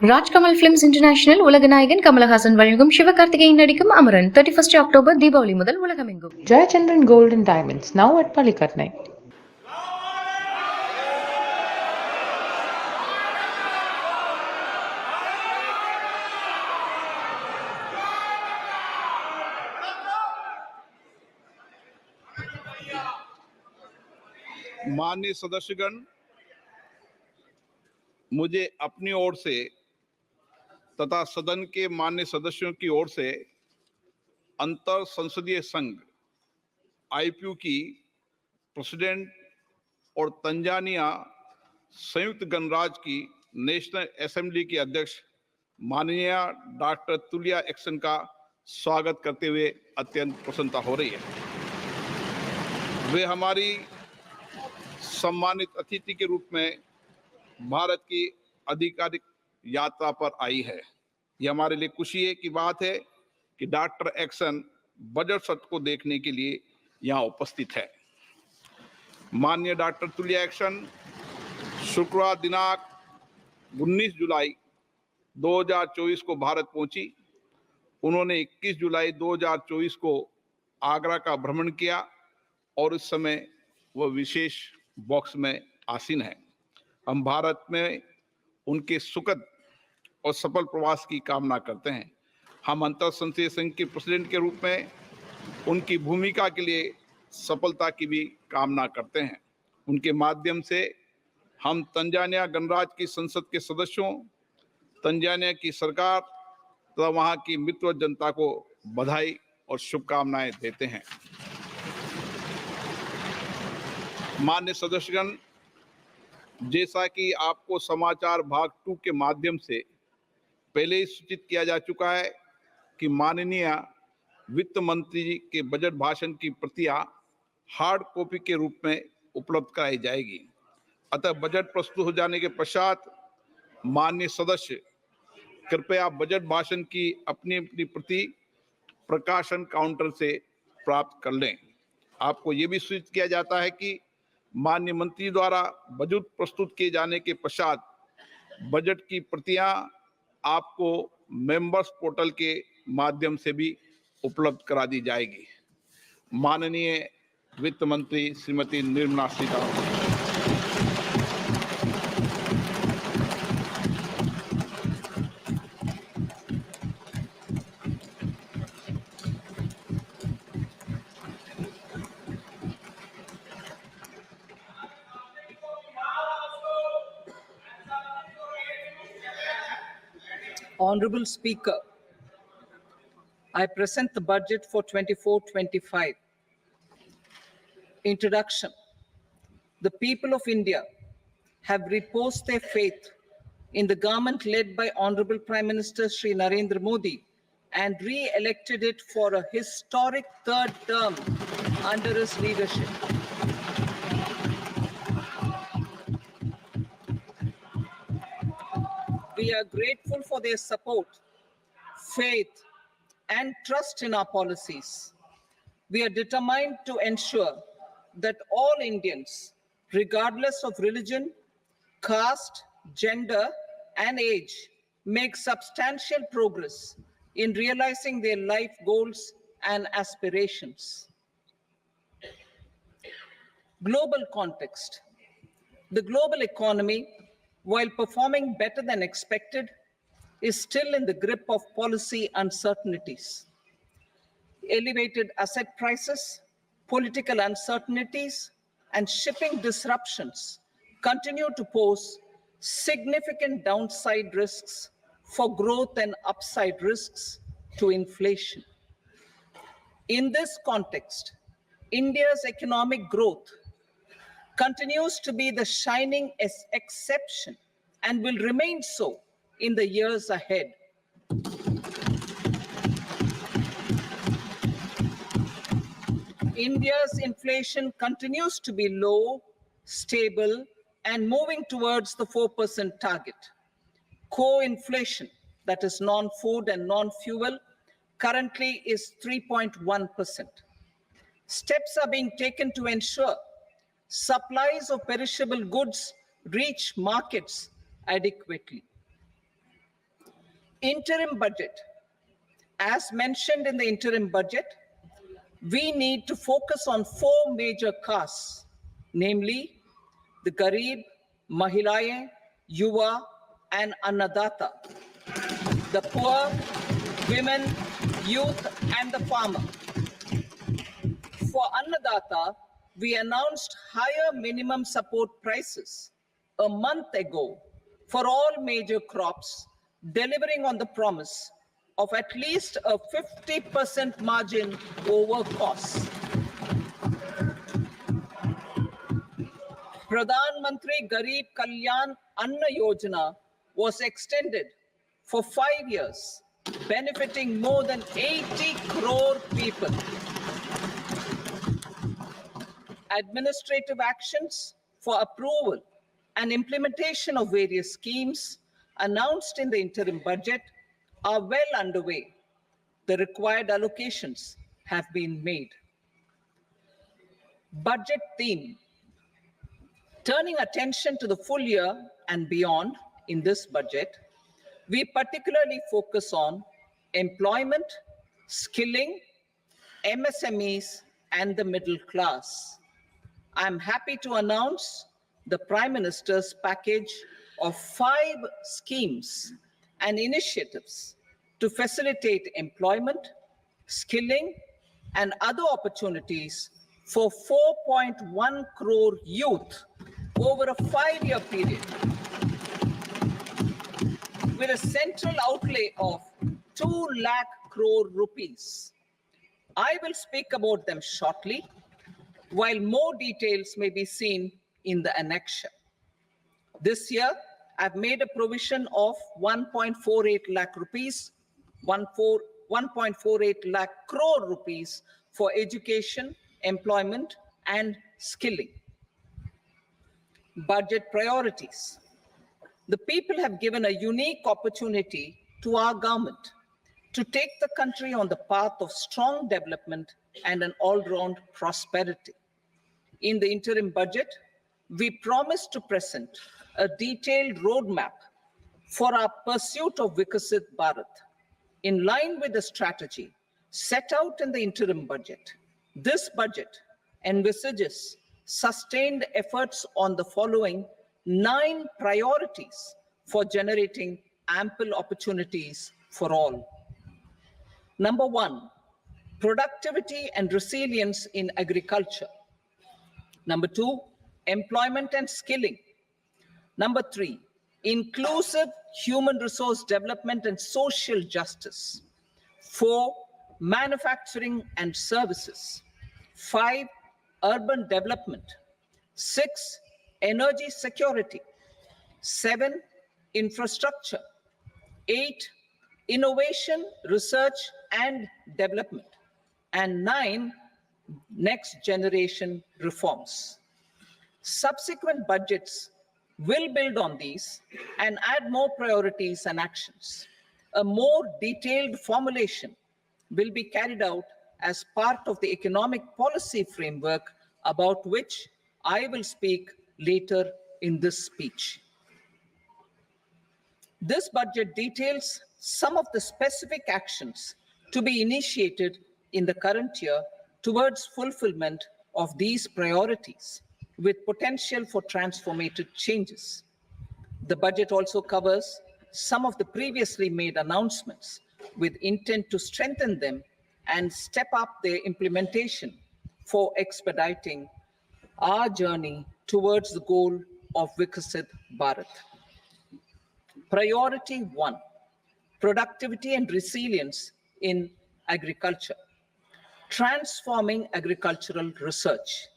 Rajkamal films international உலக நாயகன் கமலஹாசன் வழங்கும் சிவகார்த்திகேயன் நடிக்கும் அமரன் 31 அக்டோபர் தீபாவளி முதல் உலகமெங்கும். Jayachandran Gold and Diamonds, now at Palikatnai. माननीय सदस्यगण, मुझे अपनी ओर से तथा सदन के माननीय सदस्यों की ओर से अंतर संसदीय संघ आईपीयू की प्रेसिडेंट और तंजानिया संयुक्त गणराज्य की नेशनल असेंबली की अध्यक्ष माननीय डॉक्टर तुलिया एक्सन का स्वागत करते हुए अत्यंत प्रसन्नता हो रही है। वे हमारी सम्मानित अतिथि के रूप में भारत की आधिकारिक यात्रा पर आई है। यह हमारे लिए खुशी की बात है कि डॉक्टर एक्सन बजट सत्र को देखने के लिए यहाँ उपस्थित है। माननीय डॉक्टर तुलिया एक्सन शुक्रवार दिनांक 19 जुलाई 2024 को भारत पहुंची। उन्होंने 21 जुलाई 2024 को आगरा का भ्रमण किया और उस समय वह विशेष बॉक्स में आसीन है। हम भारत में उनके सुखद और सफल प्रवास की कामना करते हैं। हम अंतर संसदीय संघ के प्रेसिडेंट के रूप में उनकी भूमिका के लिए सफलता की भी कामना करते हैं। उनके माध्यम से हम तंजानिया गणराज्य की संसद के सदस्यों, तंजानिया की सरकार तथा वहां की मित्र जनता को बधाई और शुभकामनाएं देते हैं। माननीय सदस्यगण, जैसा कि आपको समाचार भाग 2 के माध्यम से पहले ही सूचित किया जा चुका है कि माननीय वित्त मंत्री जी के बजट भाषण की प्रतियां हार्ड कॉपी के रूप में उपलब्ध कराई जाएगी। अतः बजट प्रस्तुत हो जाने के पश्चात माननीय सदस्य कृपया बजट भाषण की अपनी अपनी प्रति प्रकाशन काउंटर से प्राप्त कर लें। आपको ये भी सूचित किया जाता है कि माननीय मंत्री द्वारा बजट प्रस्तुत किए जाने के पश्चात बजट की प्रतियां आपको मेंबर्स पोर्टल के माध्यम से भी उपलब्ध करा दी जाएगी। माननीय वित्त मंत्री Shrimati Nirmala Sitharaman. Honorable Speaker, I present the budget for 24-25. Introduction. The people of India have reposed their faith in the government led by Honorable Prime Minister Shri Narendra Modi and re-elected it for a historic third term under his leadership. We are grateful for their support, faith, and trust in our policies. We are determined to ensure that all Indians, regardless of religion, caste, gender, and age, make substantial progress in realizing their life goals and aspirations. Global context. The global economy, while performing better than expected, is still in the grip of policy uncertainties. Elevated asset prices, political uncertainties, and shipping disruptions continue to pose significant downside risks for growth and upside risks to inflation. In this context, India's economic growth continues to be the shining exception and will remain so in the years ahead. India's inflation continues to be low, stable, and moving towards the 4% target. Core inflation, that is non-food and non-fuel, currently is 3.1%. Steps are being taken to ensure supplies of perishable goods reach markets adequately. Interim budget. As mentioned in the interim budget, we need to focus on four major castes, namely the Garib, Mahilaye, Yuva, and Annadata, the poor, women, youth, and the farmer. For Annadata, we announced higher minimum support prices a month ago for all major crops, delivering on the promise of at least a 50% margin over costs. Pradhan Mantri Garib Kalyan Anna Yojana was extended for 5 years, benefiting more than 80 crore people. Administrative actions for approval and implementation of various schemes announced in the interim budget are well underway. The required allocations have been made. Budget theme. Turning attention to the full year and beyond in this budget, we particularly focus on employment, skilling, MSMEs, and the middle class. I'm happy to announce the Prime Minister's package of 5 schemes and initiatives to facilitate employment, skilling, and other opportunities for 4.1 crore youth over a 5-year period, with a central outlay of 2 lakh crore rupees. I will speak about them shortly, while more details may be seen in the annexure. This year, I've made a provision of 1.48 lakh rupees, 1.48 lakh crore rupees for education, employment, and skilling. Budget priorities. The people have given a unique opportunity to our government to take the country on the path of strong development and an all-round prosperity. In the interim budget, we promised to present a detailed roadmap for our pursuit of Vikasit Bharat. In line with the strategy set out in the interim budget, this budget envisages sustained efforts on the following 9 priorities for generating ample opportunities for all. Number 1, productivity and resilience in agriculture. Number 2, employment and skilling. Number 3, inclusive human resource development and social justice. 4, manufacturing and services. 5, urban development. 6, energy security. 7, infrastructure. 8, innovation, research and development. And 9, next generation reforms. Subsequent budgets will build on these and add more priorities and actions. A more detailed formulation will be carried out as part of the economic policy framework, about which I will speak later in this speech. This budget details some of the specific actions to be initiated in the current year towards fulfillment of these priorities, with potential for transformative changes. The budget also covers some of the previously made announcements with intent to strengthen them and step up their implementation for expediting our journey towards the goal of Vikasit Bharat. Priority 1, productivity and resilience in agriculture. Transforming agricultural research.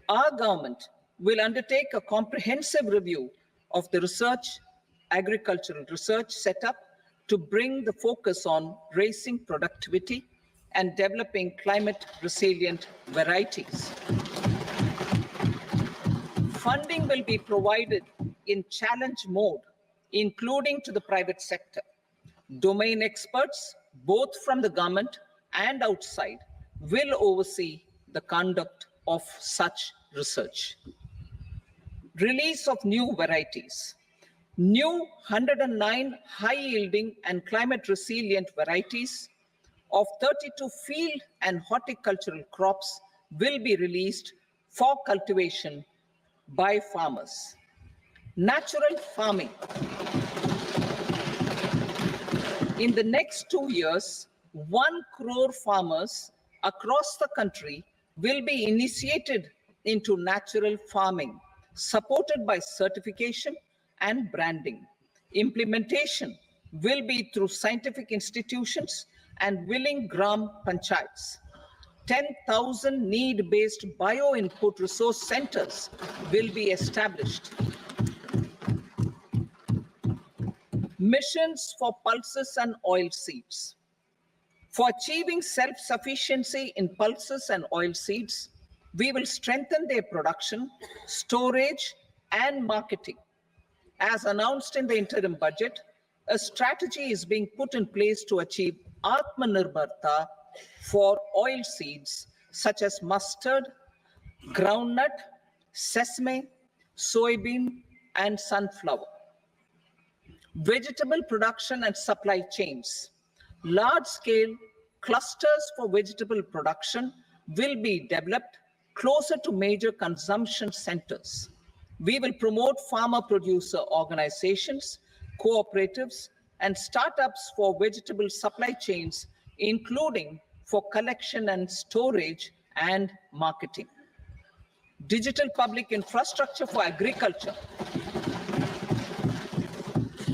Our government will undertake a comprehensive review of the agricultural research setup to bring the focus on raising productivity and developing climate resilient varieties. Funding will be provided in challenge mode, including to the private sector. Domain experts, both from the government and outside, will oversee the conduct of such research. Release of new varieties. New 109 high-yielding and climate-resilient varieties of 32 field and horticultural crops will be released for cultivation by farmers. Natural farming. In the next 2 years, 1 crore farmers across the country will be initiated into natural farming, supported by certification and branding. Implementation will be through scientific institutions and willing gram panchayats. 10,000 need-based bio-input resource centers will be established. Missions for pulses and oilseeds. For achieving self-sufficiency in pulses and oilseeds, we will strengthen their production, storage, and marketing. As announced in the interim budget, a strategy is being put in place to achieve Atmanirbharta for oilseeds such as mustard, groundnut, sesame, soybean, and sunflower. Vegetable production and supply chains. Large-scale clusters for vegetable production will be developed closer to major consumption centers. We will promote farmer-producer organizations, cooperatives, and startups for vegetable supply chains, including for collection and storage and marketing. Digital public infrastructure for agriculture.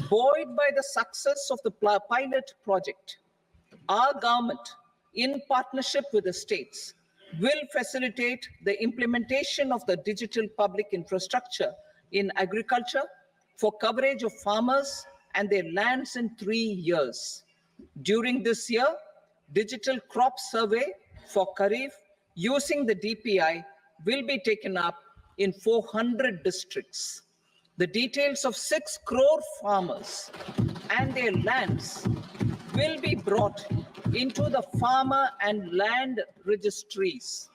Buoyed by the success of the pilot project, our government, in partnership with the states, will facilitate the implementation of the digital public infrastructure in agriculture for coverage of farmers and their lands in 3 years. During this year, digital crop survey for Kharif using the DPI will be taken up in 400 districts. The details of 6 crore farmers and their lands will be brought into the farmer and land registries.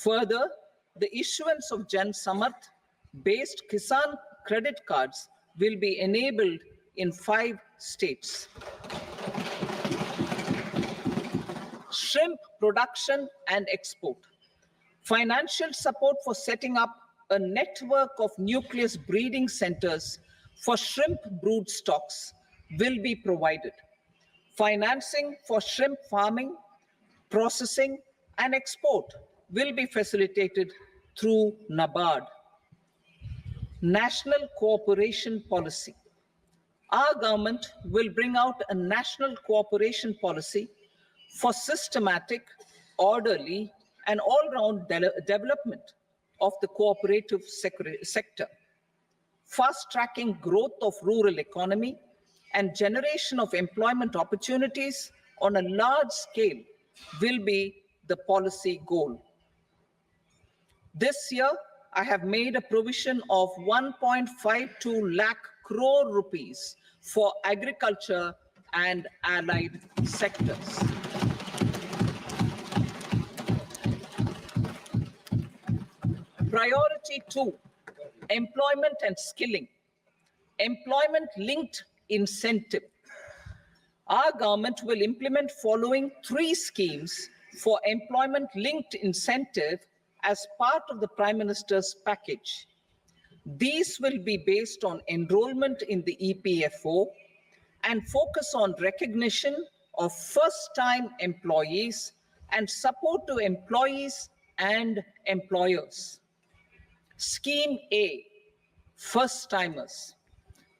Further, the issuance of Jan Samarth based Kisan credit cards will be enabled in 5 states. Shrimp production and export. Financial support for setting up a network of nucleus breeding centers for shrimp brood stocks will be provided. Financing for shrimp farming, processing, and export will be facilitated through NABARD. National cooperation policy. Our government will bring out a national cooperation policy for systematic, orderly, and all-round development of the cooperative sector, fast-tracking growth of rural economy and generation of employment opportunities on a large scale will be the policy goal. This year, I have made a provision of 1.52 lakh crore rupees for agriculture and allied sectors. Priority 2, employment and skilling. Employment-linked incentive. Our government will implement following 3 schemes for employment-linked incentive as part of the Prime Minister's package. These will be based on enrollment in the EPFO and focus on recognition of first-time employees and support to employees and employers. Scheme A, first-timers.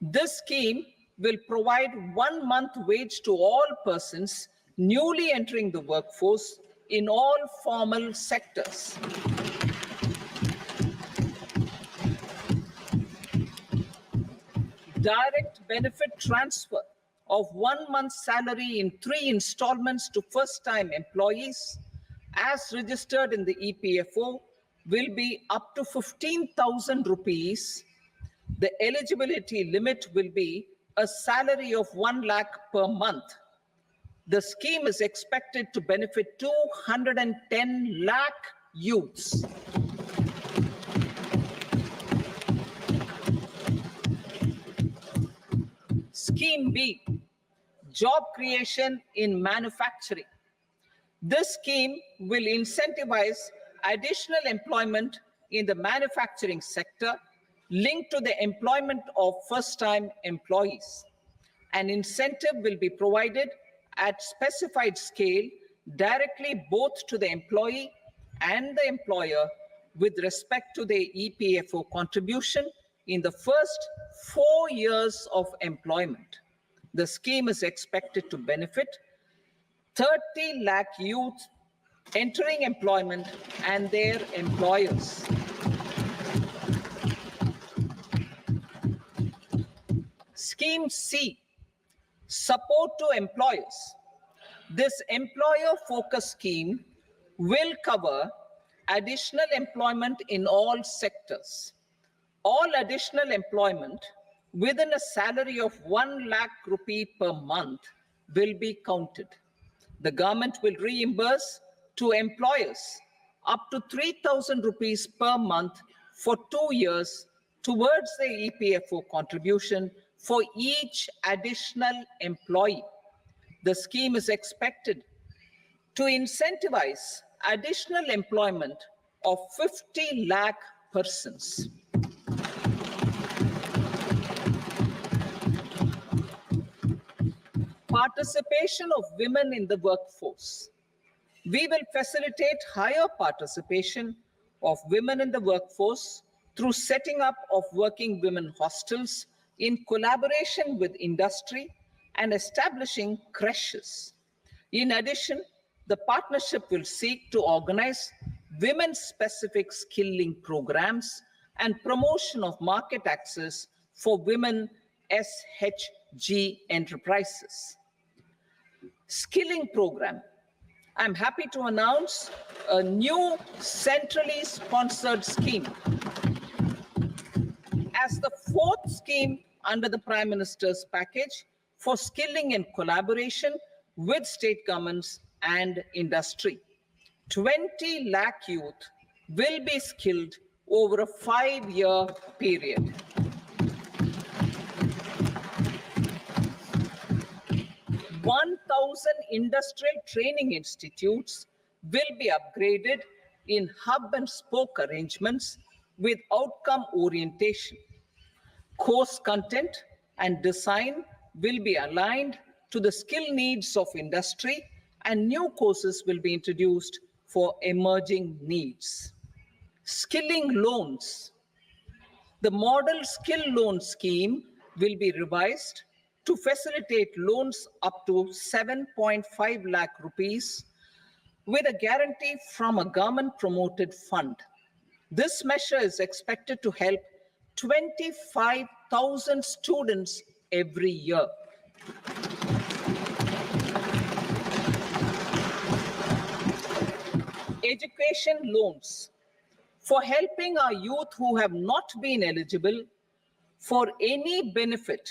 This scheme will provide 1 month wage to all persons newly entering the workforce in all formal sectors. Direct benefit transfer of 1 month's salary in 3 installments to first-time employees as registered in the EPFO will be up to 15,000 rupees. The eligibility limit will be a salary of 1 lakh per month. The scheme is expected to benefit 210 lakh youths. Scheme B, job creation in manufacturing. This scheme will incentivize additional employment in the manufacturing sector linked to the employment of first-time employees. An incentive will be provided at specified scale directly both to the employee and the employer with respect to their EPFO contribution in the first 4 years of employment. The scheme is expected to benefit 30 lakh youth entering employment and their employers. Scheme C, support to employers. This employer-focused scheme will cover additional employment in all sectors. All additional employment within a salary of 1 lakh rupee per month will be counted. The government will reimburse to employers up to 3,000 rupees per month for 2 years towards the EPFO contribution for each additional employee. The scheme is expected to incentivize additional employment of 50 lakh persons. Participation of women in the workforce. We will facilitate higher participation of women in the workforce through setting up of working women hostels in collaboration with industry and establishing creches. In addition, the partnership will seek to organize women-specific skilling programs and promotion of market access for women SHG enterprises. Skilling program. I'm happy to announce a new centrally sponsored scheme as the fourth scheme under the Prime Minister's package for skilling in collaboration with state governments and industry. 20 lakh youth will be skilled over a 5-year period. One 1,000 industrial training institutes will be upgraded in hub and spoke arrangements with outcome orientation. Course content and design will be aligned to the skill needs of industry, and new courses will be introduced for emerging needs. Skilling loans. The model skill loan scheme will be revised to facilitate loans up to 7.5 lakh rupees with a guarantee from a government-promoted fund. This measure is expected to help 25,000 students every year. Education loans. For helping our youth who have not been eligible for any benefit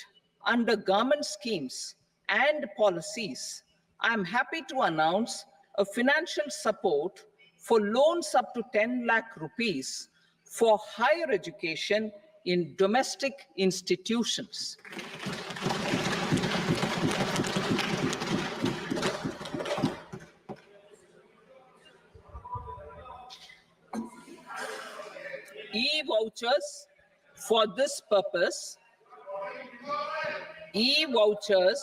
under government schemes and policies, I'm happy to announce a financial support for loans up to 10 lakh rupees for higher education in domestic institutions. E-vouchers for this purpose. E-vouchers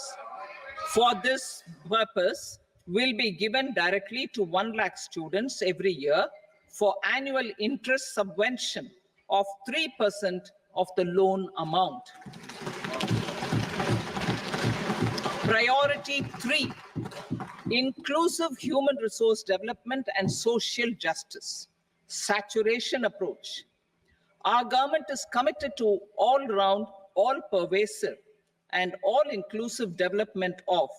for this purpose will be given directly to 1 lakh students every year for annual interest subvention of 3% of the loan amount. Priority 3, inclusive human resource development and social justice, saturation approach. Our government is committed to all-round, all-pervasive, and all-inclusive development of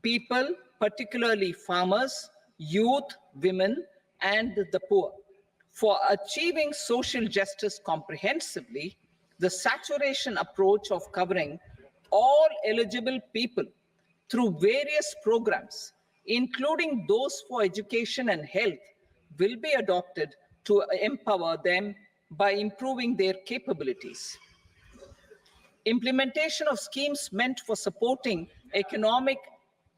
people, particularly farmers, youth, women, and the poor. For achieving social justice comprehensively, the saturation approach of covering all eligible people through various programs, including those for education and health, will be adopted to empower them by improving their capabilities. Implementation of schemes meant for supporting economic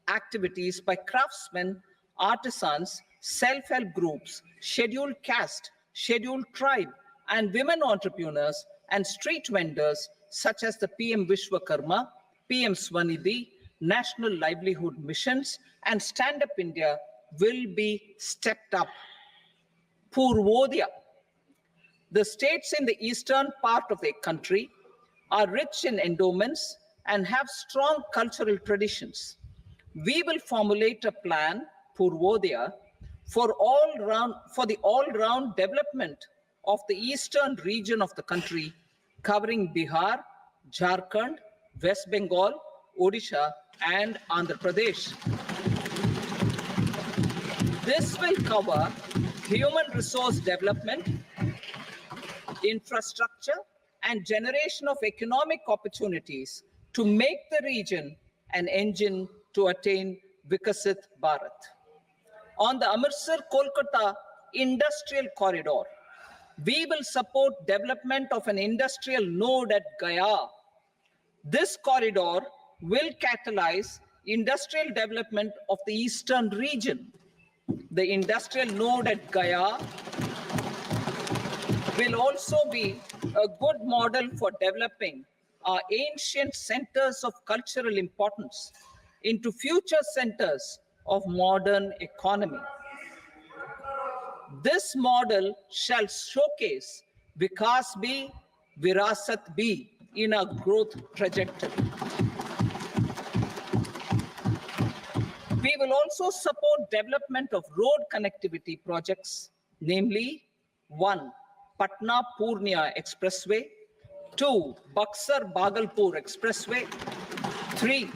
activities by craftsmen, artisans, self-help groups, scheduled caste, scheduled tribe, and women entrepreneurs and street vendors such as the PM Vishwakarma, PM Swanidhi, National Livelihood Missions, and Stand Up India will be stepped up. Purvodaya. The states in the eastern part of the country are rich in endowments and have strong cultural traditions. We will formulate a plan, Purvodaya, for the all-round development of the eastern region of the country, covering Bihar, Jharkhand, West Bengal, Odisha, and Andhra Pradesh. This will cover human resource development, infrastructure, and generation of economic opportunities to make the region an engine to attain Vikasit Bharat. On the Amritsar-Kolkata Industrial Corridor, we will support development of an industrial node at Gaya. This corridor will catalyze industrial development of the eastern region. The industrial node at Gaya will also be a good model for developing our ancient centers of cultural importance into future centers of modern economy. This model shall showcase Vikas B, Virasat B in our growth trajectory. We will also support development of road connectivity projects, namely 1. Patna Purnia Expressway, 2. Buxar Bhagalpur Expressway, 3.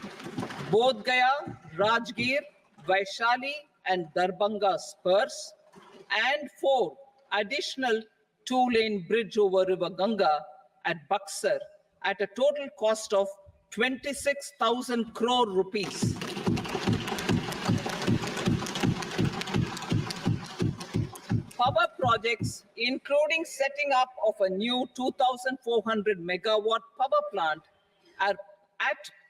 Bodh Gaya, Rajgir, Vaishali, and Darbhanga spurs, and 4. Additional 2-lane bridge over River Ganga at Buxar at a total cost of 26,000 crore rupees. Power projects, including setting up of a new 2,400 megawatt power plant at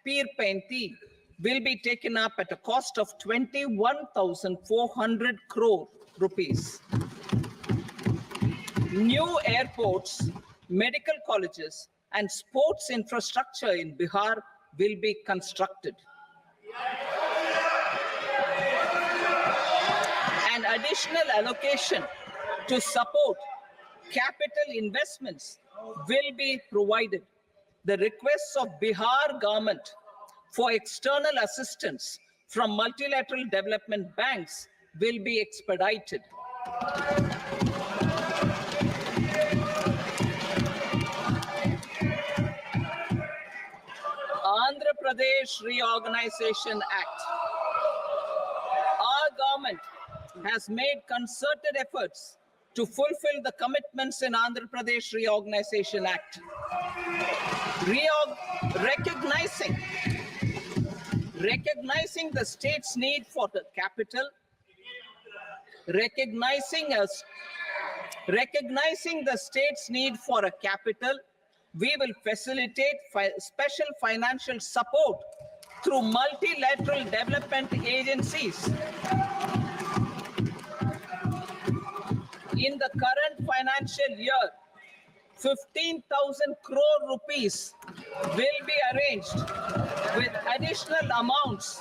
Peer Painti, will be taken up at a cost of 21,400 crore rupees. New airports, medical colleges, and sports infrastructure in Bihar will be constructed. An additional allocation to support capital investments will be provided. The requests of Bihar government for external assistance from multilateral development banks will be expedited. Andhra Pradesh Reorganization Act. Our government has made concerted efforts to fulfill the commitments in Andhra Pradesh Reorganization Act. Recognizing the state's need for the capital, recognizing the state's need for a capital, we will facilitate special financial support through multilateral development agencies. In the current financial year, 15,000 crore rupees will be arranged with additional amounts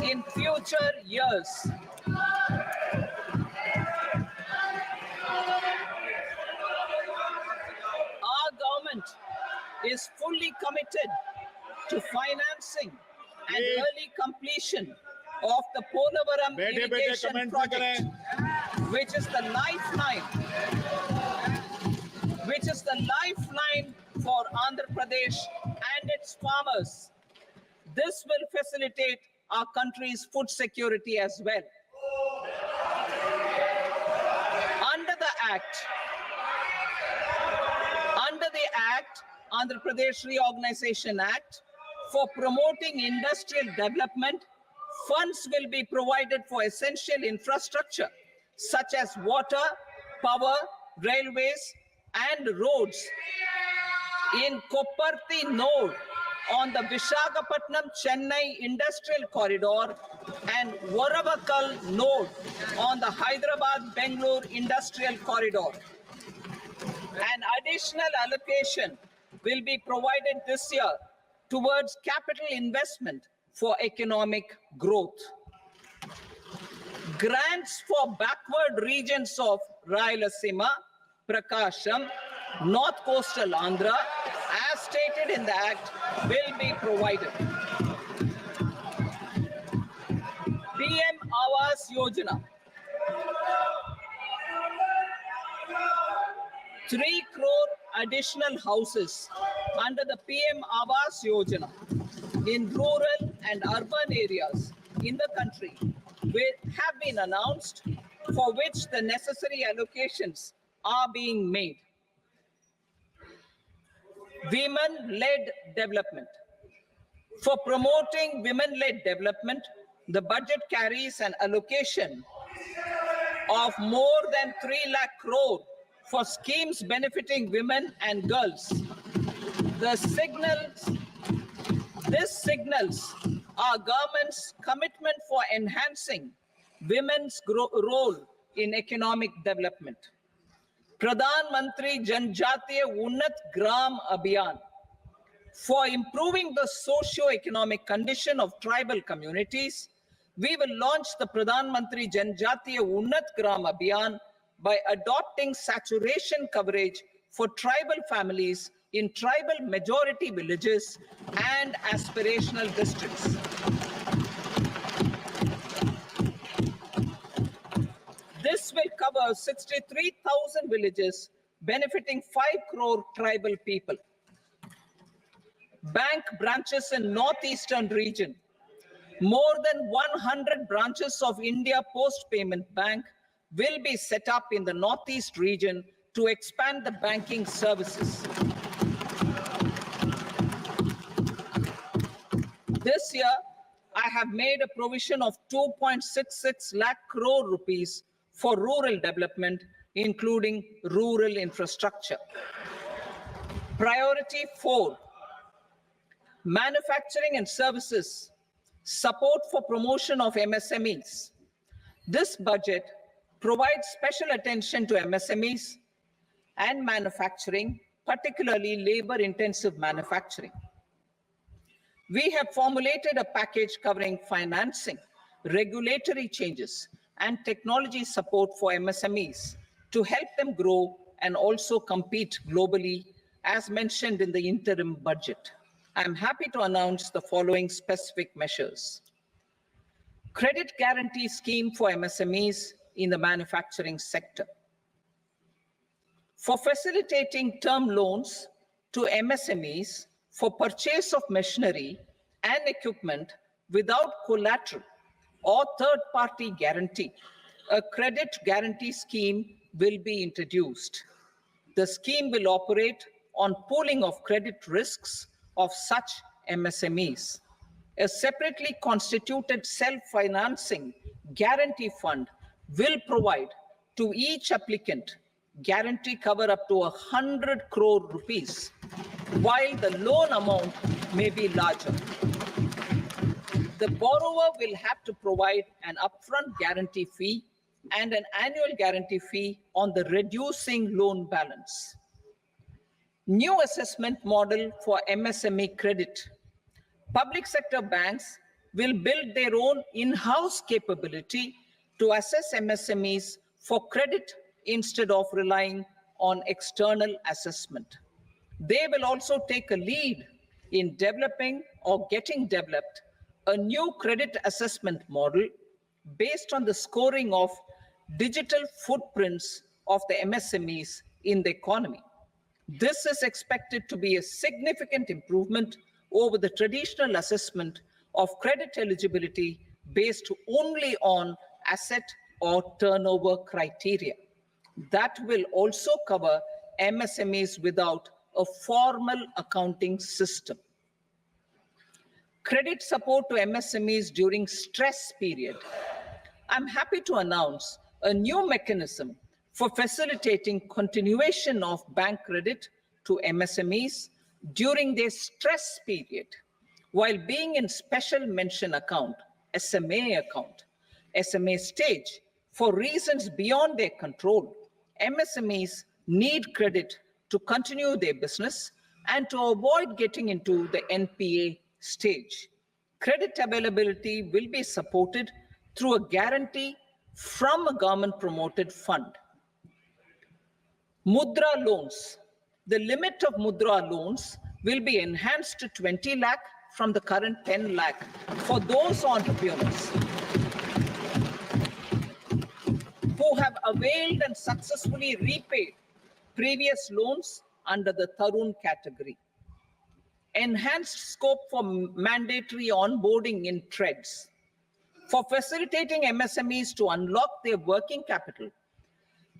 in future years. Our government is fully committed to financing and early completion of the Polavaram irrigation project, which is the lifeline for Andhra Pradesh and its farmers. This will facilitate our country's food security as well. Under the Act, Andhra Pradesh Reorganization Act, for promoting industrial development, funds will be provided for essential infrastructure such as water, power, railways, and roads. in Kopparthi node on the Visakhapatnam-Chennai industrial corridor and Varavakal node on the Hyderabad-Bengaluru industrial corridor. An additional allocation will be provided this year towards capital investment for economic growth. Grants for backward regions of Rayalaseema, Prakasham, North Coastal Andhra, as stated in the Act, will be provided. PM Awas Yojana. 3 crore additional houses under the PM Awas Yojana in rural and urban areas in the country have been announced, for which the necessary allocations are being made. Women-led development. For promoting women-led development, the budget carries an allocation of more than 3 lakh crore for schemes benefiting women and girls. This signals our government's commitment for enhancing women's role in economic development. Pradhan Mantri Janjatiya Unnat Gram Abhiyan. For improving the socio-economic condition of tribal communities, we will launch the Pradhan Mantri Janjatiya Unnat Gram Abhiyan by adopting saturation coverage for tribal families in tribal majority villages and aspirational districts. This will cover 63,000 villages, benefiting 5 crore tribal people. Bank branches in northeastern region. More than 100 branches of India Post Payment Bank will be set up in the northeast region to expand the banking services. This year, I have made a provision of 2.66 lakh crore rupees for rural development, including rural infrastructure. Priority 4, manufacturing and services, support for promotion of MSMEs. This budget provides special attention to MSMEs and manufacturing, particularly labor-intensive manufacturing. We have formulated a package covering financing, regulatory changes, and technology support for MSMEs to help them grow and also compete globally, as mentioned in the interim budget. I'm happy to announce the following specific measures. Credit guarantee scheme for MSMEs in the manufacturing sector. For facilitating term loans to MSMEs for purchase of machinery and equipment without collateral or third-party guarantee, a credit guarantee scheme will be introduced. The scheme will operate on pooling of credit risks of such MSMEs. A separately constituted self-financing guarantee fund will provide to each applicant guarantee cover up to 100 crore rupees, while the loan amount may be larger. The borrower will have to provide an upfront guarantee fee and an annual guarantee fee on the reducing loan balance. New assessment model for MSME credit. Public sector banks will build their own in-house capability to assess MSMEs for credit instead of relying on external assessment. They will also take a lead in developing or getting developed a new credit assessment model based on the scoring of digital footprints of the MSMEs in the economy. This is expected to be a significant improvement over the traditional assessment of credit eligibility based only on asset or turnover criteria. That will also cover MSMEs without a formal accounting system. Credit support to MSMEs during stress period. I'm happy to announce a new mechanism for facilitating continuation of bank credit to MSMEs during their stress period, while being in special mention account, SMA stage, for reasons beyond their control, MSMEs need credit to continue their business and to avoid getting into the NPA stage. Credit availability will be supported through a guarantee from a government-promoted fund. Mudra loans. The limit of Mudra loans will be enhanced to 20 lakh from the current 10 lakh for those entrepreneurs who have availed and successfully repaid previous loans under the Tarun category. Enhanced scope for mandatory onboarding in TREDS. For facilitating MSMEs to unlock their working capital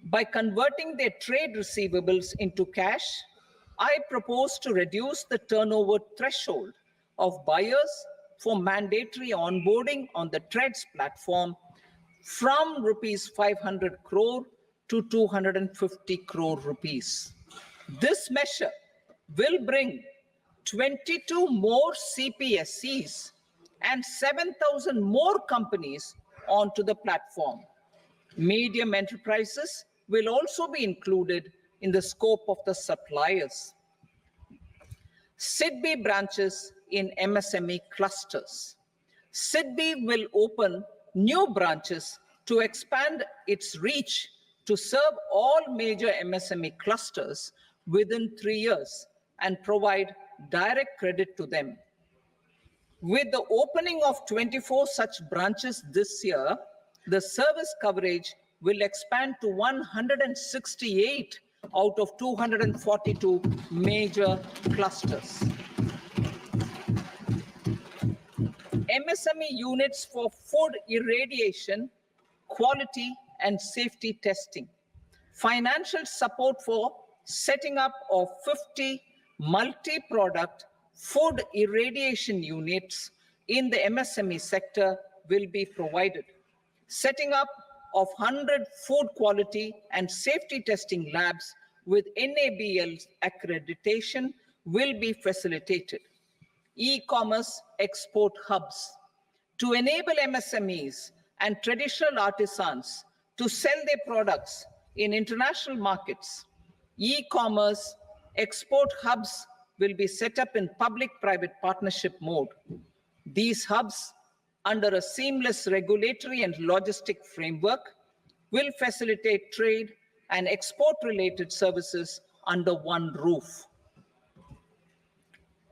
by converting their trade receivables into cash, I propose to reduce the turnover threshold of buyers for mandatory onboarding on the TREDS platform from rupees 500 crore to 250 crore rupees. This measure will bring 22 more CPSCs and 7,000 more companies onto the platform. Medium enterprises will also be included in the scope of the suppliers. SIDBI branches in MSME clusters. SIDBI will open new branches to expand its reach to serve all major MSME clusters within 3 years and provide direct credit to them. With the opening of 24 such branches this year, the service coverage will expand to 168 out of 242 major clusters. MSME units for food irradiation, quality and safety testing. Financial support for setting up of 50 multi-product food irradiation units in the MSME sector will be provided. Setting up of 100 food quality and safety testing labs with NABL accreditation will be facilitated. E-commerce export hubs to enable MSMEs and traditional artisans to sell their products in international markets. E-commerce export hubs will be set up in public-private partnership mode. These hubs, under a seamless regulatory and logistic framework, will facilitate trade and export-related services under one roof.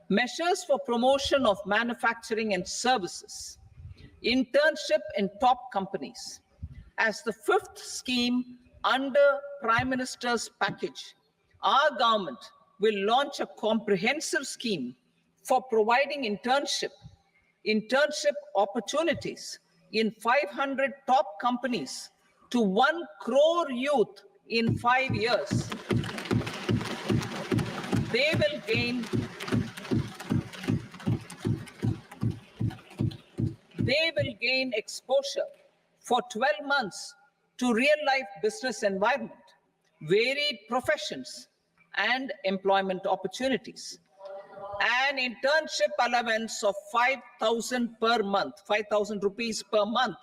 Measures for promotion of manufacturing and services. Internship in top companies. As the fifth scheme under Prime Minister's package, our government will launch a comprehensive scheme for providing internship opportunities in 500 top companies to 1 crore youth in 5 years. They will gain exposure for 12 months to real-life business environment, varied professions, and employment opportunities. An internship allowance of 5,000 per month, 5,000 rupees per month,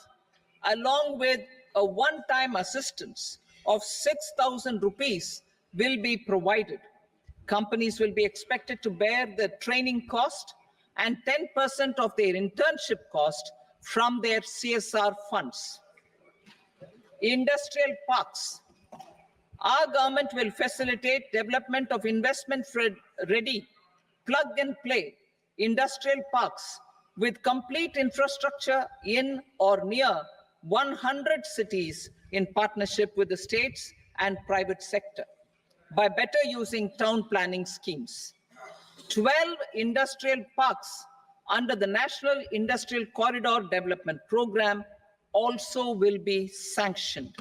along with a one-time assistance of 6,000 rupees will be provided. Companies will be expected to bear the training cost and 10% of their internship cost from their CSR funds. Industrial parks. Our government will facilitate development of investment-ready, plug-and-play industrial parks with complete infrastructure in or near 100 cities in partnership with the states and private sector by better using town planning schemes. 12 industrial parks under the National Industrial Corridor Development Program also will be sanctioned.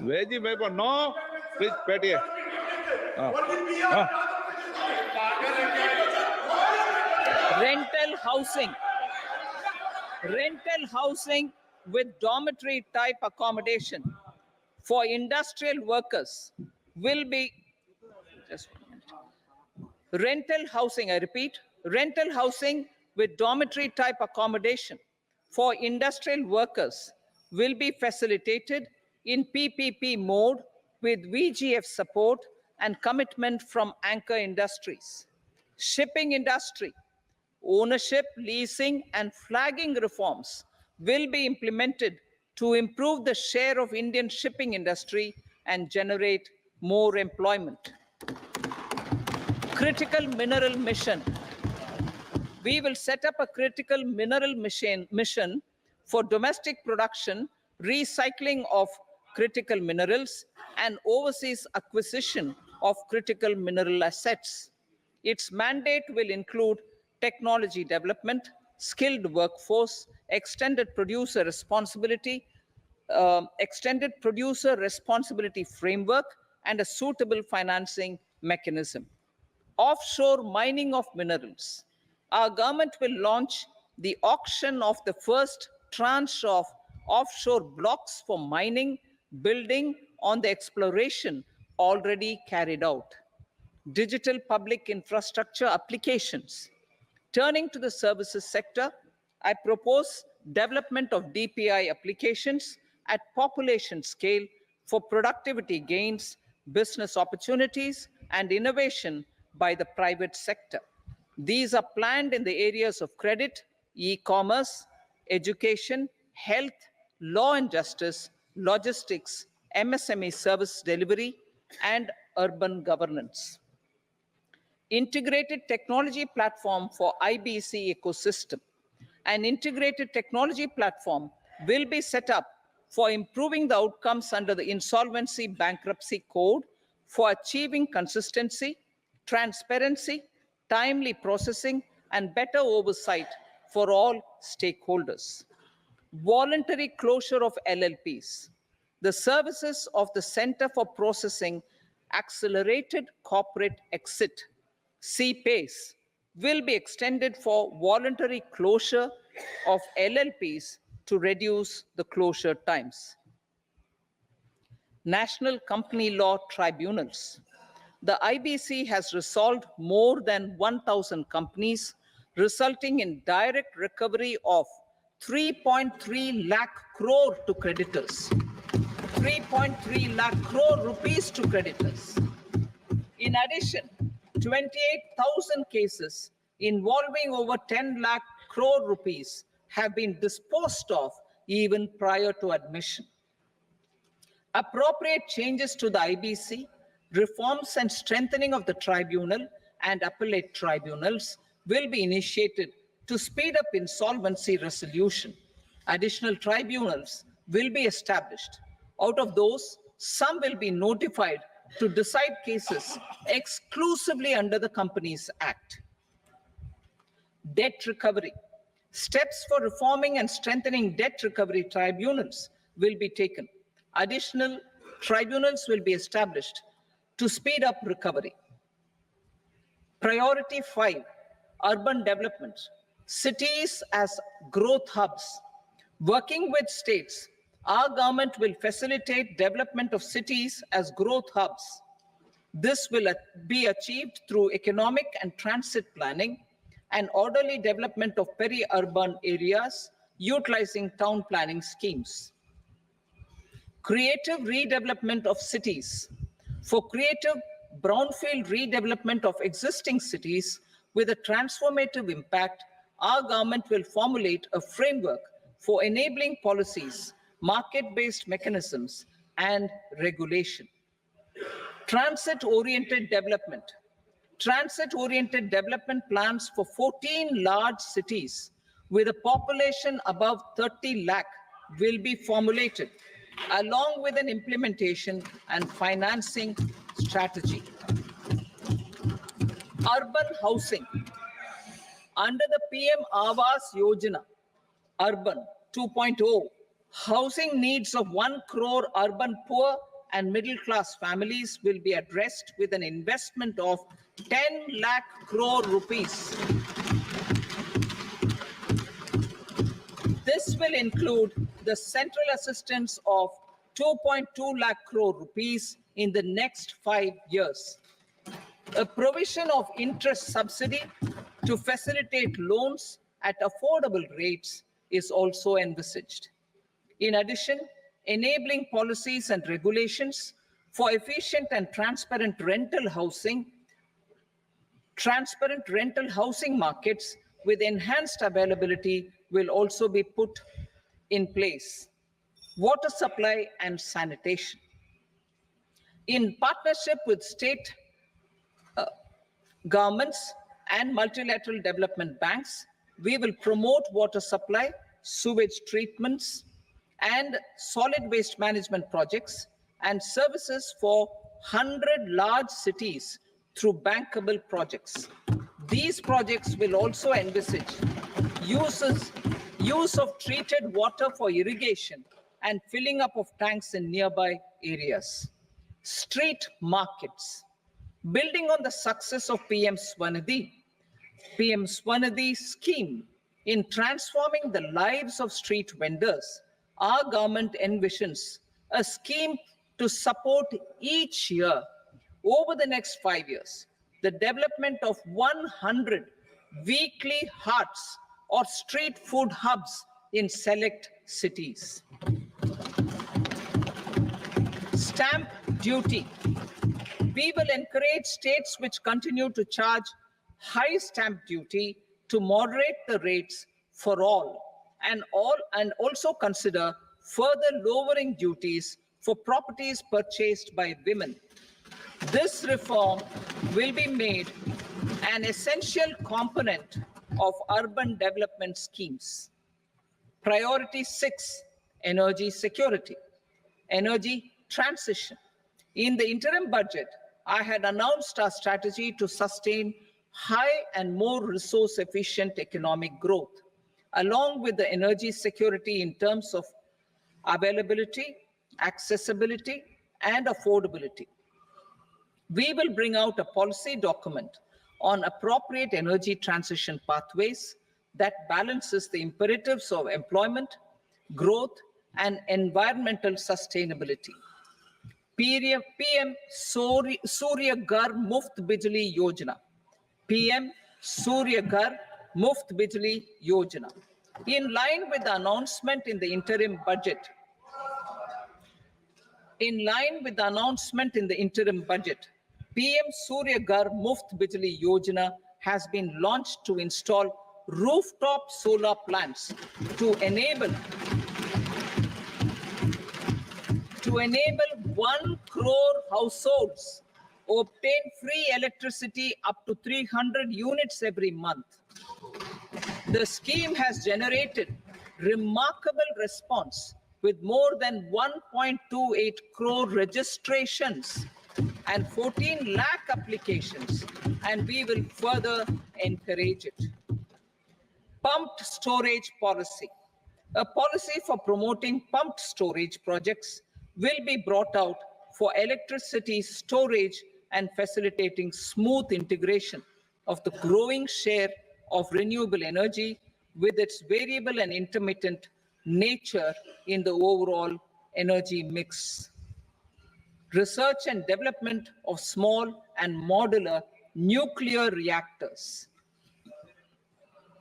Veggie मेरे को no please बैठिए rental housing with dormitory type accommodation for industrial workers will be, just 1 minute. Rental housing, I repeat, rental housing with dormitory type accommodation for industrial workers will be facilitated in PPP mode with VGF support and commitment from anchor industries. Shipping industry, ownership, leasing, and flagging reforms will be implemented to improve the share of Indian shipping industry and generate more employment. Critical mineral mission. We will set up a critical mineral mission for domestic production, recycling of critical minerals, and overseas acquisition of critical mineral assets. Its mandate will include technology development, skilled workforce, extended producer responsibility framework, and a suitable financing mechanism. Offshore mining of minerals. Our government will launch the auction of the first tranche of offshore blocks for mining, building on the exploration already carried out. Digital public infrastructure applications. Turning to the services sector, I propose development of DPI applications at population scale for productivity gains, business opportunities, and innovation by the private sector. These are planned in the areas of credit, e-commerce, education, health, law and justice, logistics, MSME service delivery, and urban governance. Integrated technology platform for IBC ecosystem. An integrated technology platform will be set up for improving the outcomes under the Insolvency Bankruptcy Code for achieving consistency, transparency, timely processing, and better oversight for all stakeholders. Voluntary closure of LLPs. The services of the Center for Processing Accelerated Corporate Exit, CPACE, will be extended for voluntary closure of LLPs to reduce the closure times. National Company Law Tribunals. The IBC has resolved more than 1,000 companies, resulting in direct recovery of 3.3 lakh crore to creditors. 3.3 lakh crore rupees to creditors. In addition, 28,000 cases involving over 10 lakh crore rupees have been disposed of even prior to admission. Appropriate changes to the IBC, reforms and strengthening of the tribunal and appellate tribunals will be initiated to speed up insolvency resolution. Additional tribunals will be established. Out of those, some will be notified to decide cases exclusively under the Companies Act. Debt recovery. Steps for reforming and strengthening debt recovery tribunals will be taken. Additional tribunals will be established to speed up recovery. Priority 5, urban development. Cities as growth hubs. Working with states, our government will facilitate development of cities as growth hubs. This will be achieved through economic and transit planning and orderly development of peri-urban areas utilizing town planning schemes. Creative redevelopment of cities. For creative brownfield redevelopment of existing cities with a transformative impact, our government will formulate a framework for enabling policies, market-based mechanisms, and regulation. Transit-oriented development. Transit-oriented development plans for 14 large cities with a population above 30 lakh will be formulated, along with an implementation and financing strategy. Urban housing. Under the PM Awas Yojana, Urban 2.0, housing needs of 1 crore urban poor and middle-class families will be addressed with an investment of 10 lakh crore rupees. This will include the central assistance of 2.2 lakh crore rupees in the next 5 years. A provision of interest subsidy to facilitate loans at affordable rates is also envisaged. In addition, enabling policies and regulations for efficient and transparent rental housing markets with enhanced availability will also be put in place. Water supply and sanitation. In partnership with state governments and multilateral development banks, we will promote water supply, sewage treatments, and solid waste management projects and services for 100 large cities through bankable projects. These projects will also envisage use of treated water for irrigation and filling up of tanks in nearby areas. Street markets. Building on the success of PM Swanidhi scheme in transforming the lives of street vendors, our government envisions a scheme to support each year over the next 5 years the development of 100 weekly hearts or street food hubs in select cities. Stamp duty. We will encourage states which continue to charge high stamp duty to moderate the rates for all and also consider further lowering duties for properties purchased by women. This reform will be made an essential component of urban development schemes. Priority 6, energy security, energy transition. In the interim budget, I had announced our strategy to sustain high and more resource-efficient economic growth, along with the energy security in terms of availability, accessibility, and affordability. We will bring out a policy document on appropriate energy transition pathways that balances the imperatives of employment, growth, and environmental sustainability. PM Surya Ghar Muft Bijli Yojana. PM Surya Ghar Muft Bijli Yojana. In line with the announcement in the interim budget, PM Surya Ghar Muft Bijli Yojana has been launched to install rooftop solar plants to enable 1 crore households obtain free electricity up to 300 units every month. The scheme has generated remarkable response with more than 1.28 crore registrations and 14 lakh applications, and we will further encourage it. Pumped storage policy. A policy for promoting pumped storage projects will be brought out for electricity storage and facilitating smooth integration of the growing share of renewable energy with its variable and intermittent nature in the overall energy mix. Research and development of small and modular nuclear reactors.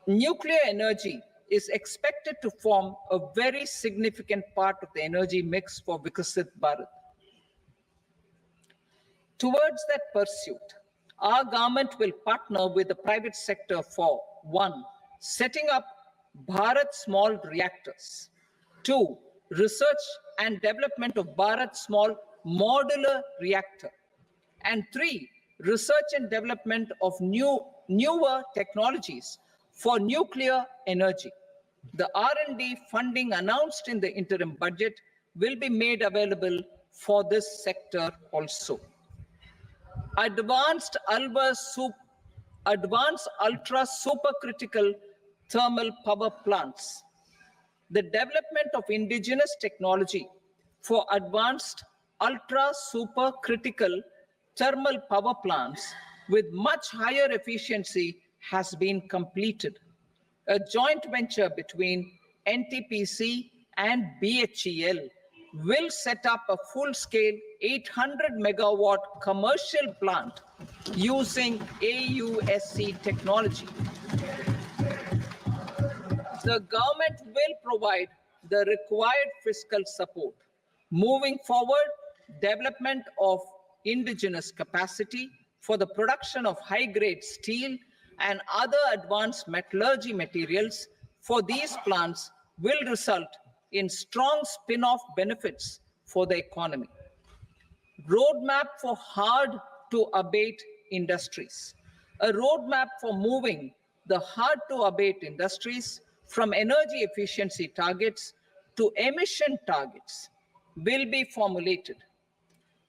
Nuclear energy is expected to form a very significant part of the energy mix for Vikasit Bharat. Towards that pursuit, our government will partner with the private sector for 1. Setting up Bharat Small Reactors. 2. Research and development of Bharat Small Modular Reactor. And 3. Research and development of newer technologies for nuclear energy. The R&D funding announced in the interim budget will be made available for this sector also. Advanced ultra supercritical thermal power plants. The development of indigenous technology for advanced ultra supercritical thermal power plants with much higher efficiency has been completed. A joint venture between NTPC, and BHEL will set up a full-scale 800 megawatt commercial plant using AUSC technology. The government will provide the required fiscal support. Moving forward, development of indigenous capacity for the production of high-grade steel and other advanced metallurgy materials for these plants will result in strong spin-off benefits for the economy. Roadmap for hard-to-abate industries. A roadmap for moving the hard-to-abate industries from energy efficiency targets to emission targets will be formulated.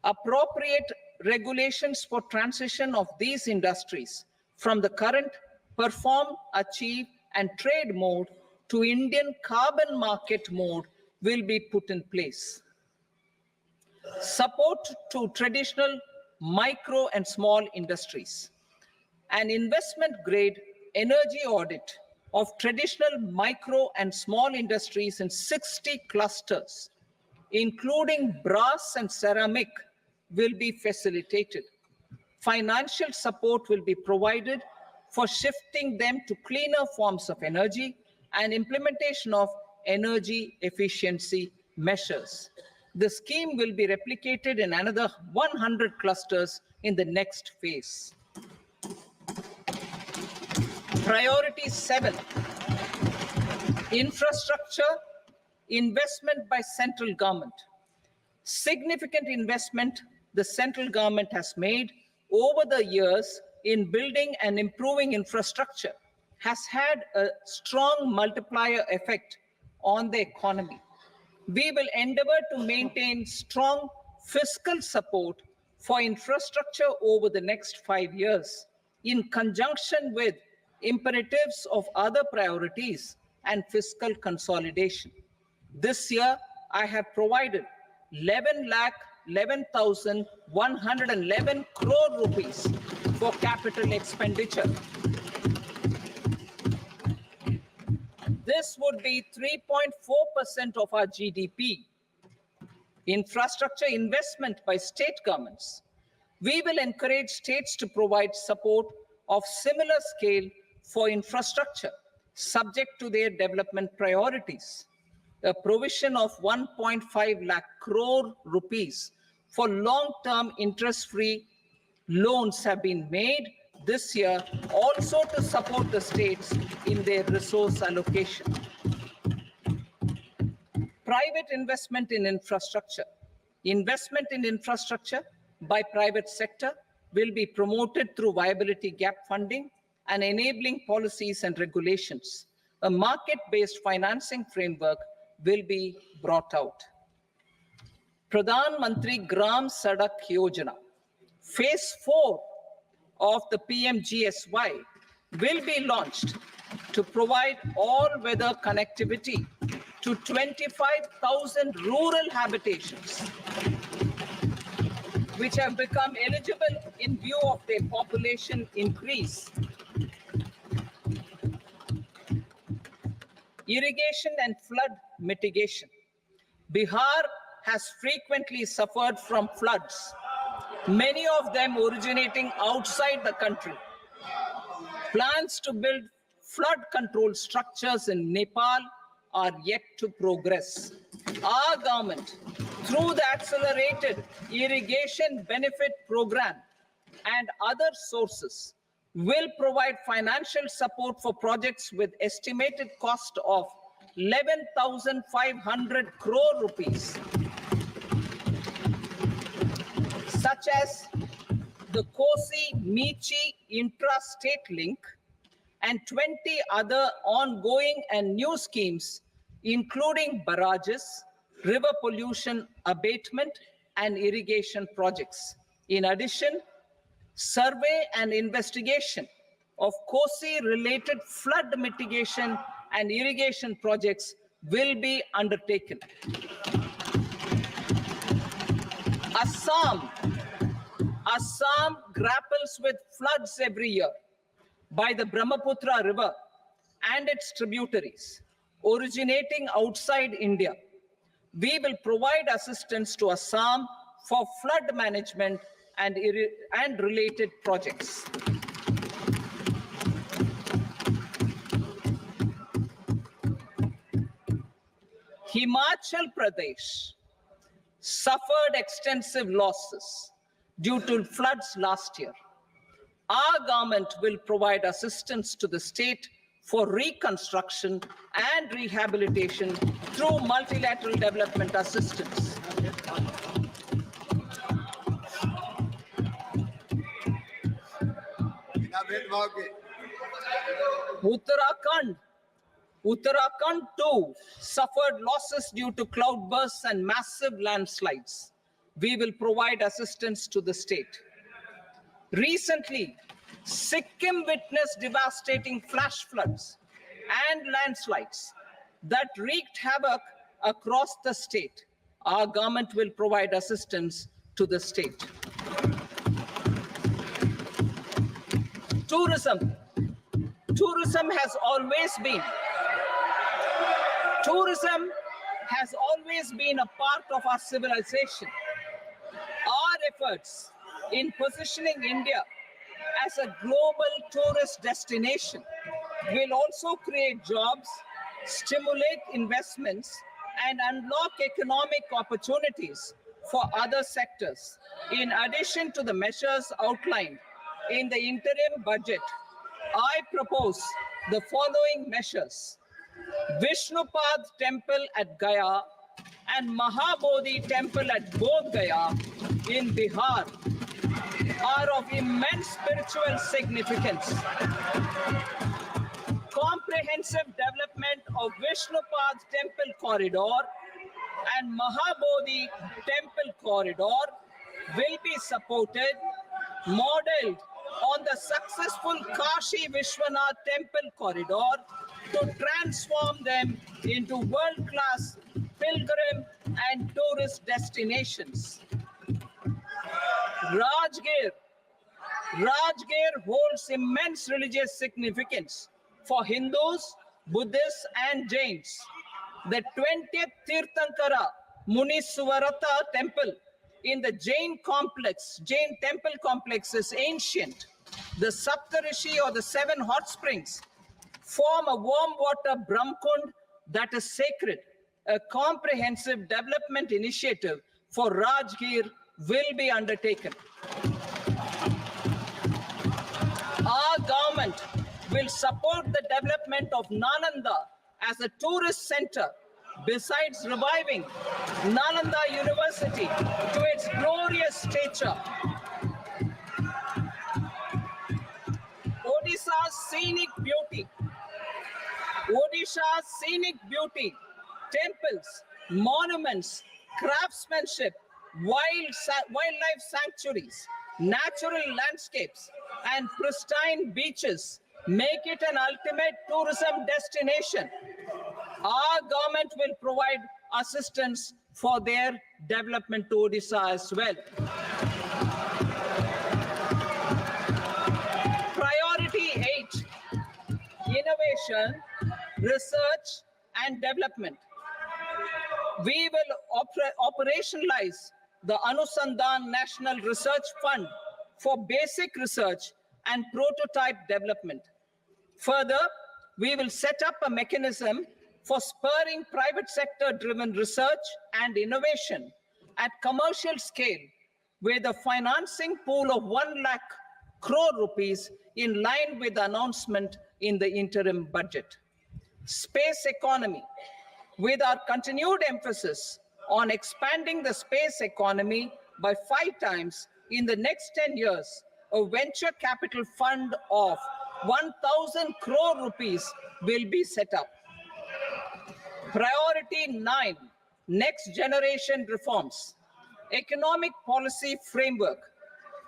Appropriate regulations for transition of these industries from the current perform, achieve, and trade mode to Indian carbon market mode will be put in place. Support to traditional micro and small industries. An investment grade energy audit of traditional micro and small industries in 60 clusters, including brass and ceramic, will be facilitated. Financial support will be provided for shifting them to cleaner forms of energy and implementation of energy efficiency measures. The scheme will be replicated in another 100 clusters in the next phase. Priority 7, infrastructure investment by central government. Significant investment the central government has made over the years in building and improving infrastructure has had a strong multiplier effect on the economy. We will endeavor to maintain strong fiscal support for infrastructure over the next 5 years in conjunction with imperatives of other priorities and fiscal consolidation. This year, I have provided 11,11,111 crore rupees for capital expenditure. This would be 3.4% of our GDP. Infrastructure investment by state governments. We will encourage states to provide support of similar scale for infrastructure, subject to their development priorities. A provision of 1.5 lakh crore rupees for long-term interest-free loans have been made this year also to support the states in their resource allocation. Private investment in infrastructure. Investment in infrastructure by private sector will be promoted through viability gap funding and enabling policies and regulations. A market-based financing framework will be brought out. Pradhan Mantri Gram Sadak Yojana. Phase 4 of the PMGSY will be launched to provide all-weather connectivity to 25,000 rural habitations, which have become eligible in view of their population increase. Irrigation and flood mitigation. Bihar has frequently suffered from floods, many of them originating outside the country. Plans to build flood control structures in Nepal are yet to progress. Our government, through the Accelerated Irrigation Benefit Program and other sources, will provide financial support for projects with estimated cost of 11,500 crore rupees, such as the Kosi-Michi intra-state link and 20 other ongoing and new schemes, including barrages, river pollution abatement, and irrigation projects. In addition, survey and investigation of Kosi-related flood mitigation and irrigation projects will be undertaken. Assam grapples with floods every year by the Brahmaputra River and its tributaries. originating outside India. We will provide assistance to Assam for flood management and related projects. Himachal Pradesh suffered extensive losses due to floods last year. Our government will provide assistance to the state for reconstruction and rehabilitation through multilateral development assistance. Uttarakhand too suffered losses due to cloudbursts and massive landslides. We will provide assistance to the state. Recently, Sikkim witnessed devastating flash floods and landslides that wreaked havoc across the state. Our government will provide assistance to the state. Tourism has always been a part of our civilization. Our efforts in positioning India as a global tourist destination will also create jobs, stimulate investments, and unlock economic opportunities for other sectors. In addition to the measures outlined in the interim budget, I propose the following measures. Vishnupad Temple at Gaya and Mahabodhi Temple at Bodh Gaya in Bihar are of immense spiritual significance. Comprehensive development of Vishnupad Temple corridor and Mahabodhi Temple corridor will be supported, modeled on the successful Kashi Vishwanath Temple corridor to transform them into world-class pilgrim and tourist destinations. Rajgir holds immense religious significance for Hindus, Buddhists, and Jains. The 20th Tirthankara Muniswarata temple in the Jain temple complex is ancient. The Saptarishi, or the 7 hot springs, form a warm water Brahmkund that is sacred. A comprehensive development initiative for Rajgir will be undertaken. Our government will support the development of Nalanda as a tourist center, besides reviving Nalanda University to its glorious stature. Odisha's scenic beauty, temples, monuments, craftsmanship, wildlife sanctuaries, natural landscapes, and pristine beaches make it an ultimate tourism destination. Our government will provide assistance for their development to Odisha as well. Priority 8, innovation, research, and development. We will operationalize the Anusandhan National Research Fund for basic research and prototype development. Further, we will set up a mechanism for spurring private sector-driven research and innovation at commercial scale, with a financing pool of 1 lakh crore rupees in line with the announcement in the interim budget. Space economy, with our continued emphasis on expanding the space economy by 5 times in the next 10 years, a venture capital fund of 1,000 crore rupees will be set up. Priority 9, next generation reforms. Economic policy framework.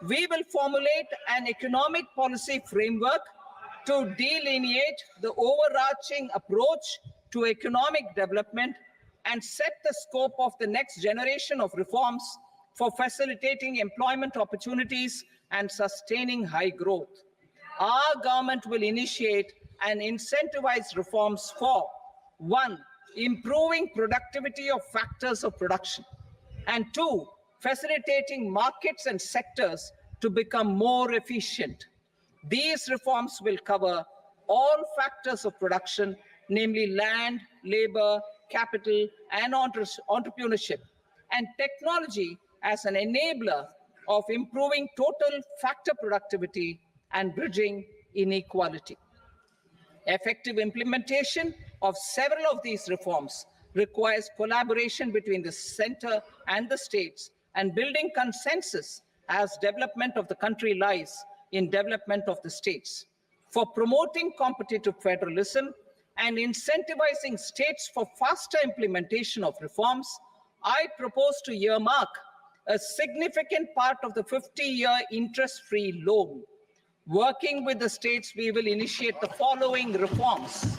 We will formulate an economic policy framework to delineate the overarching approach to economic development and set the scope of the next generation of reforms for facilitating employment opportunities and sustaining high growth. Our government will initiate and incentivize reforms for One, improving productivity of factors of production. And two, facilitating markets and sectors to become more efficient. These reforms will cover all factors of production, namely land, labor, capital, and entrepreneurship, and technology as an enabler of improving total factor productivity and bridging inequality. Effective implementation of several of these reforms requires collaboration between the center and the states, and building consensus as development of the country lies in development of the states. For promoting competitive federalism and incentivizing states for faster implementation of reforms, I propose to earmark a significant part of the 50-year interest-free loan. Working with the states, we will initiate the following reforms.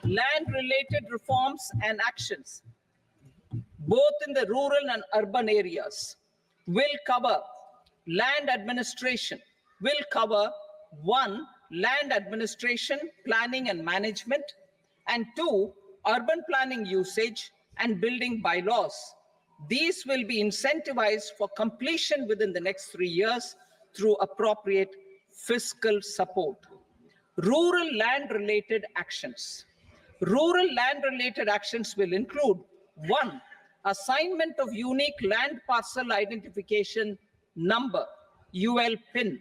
Land-related reforms and actions, both in the rural and urban areas, will cover land administration, will cover one, land administration, planning and management, and two, urban planning usage and building bylaws. These will be incentivized for completion within the next 3 years through appropriate fiscal support. Rural land-related actions. Rural land-related actions will include one, assignment of unique land parcel identification number, UL PIN,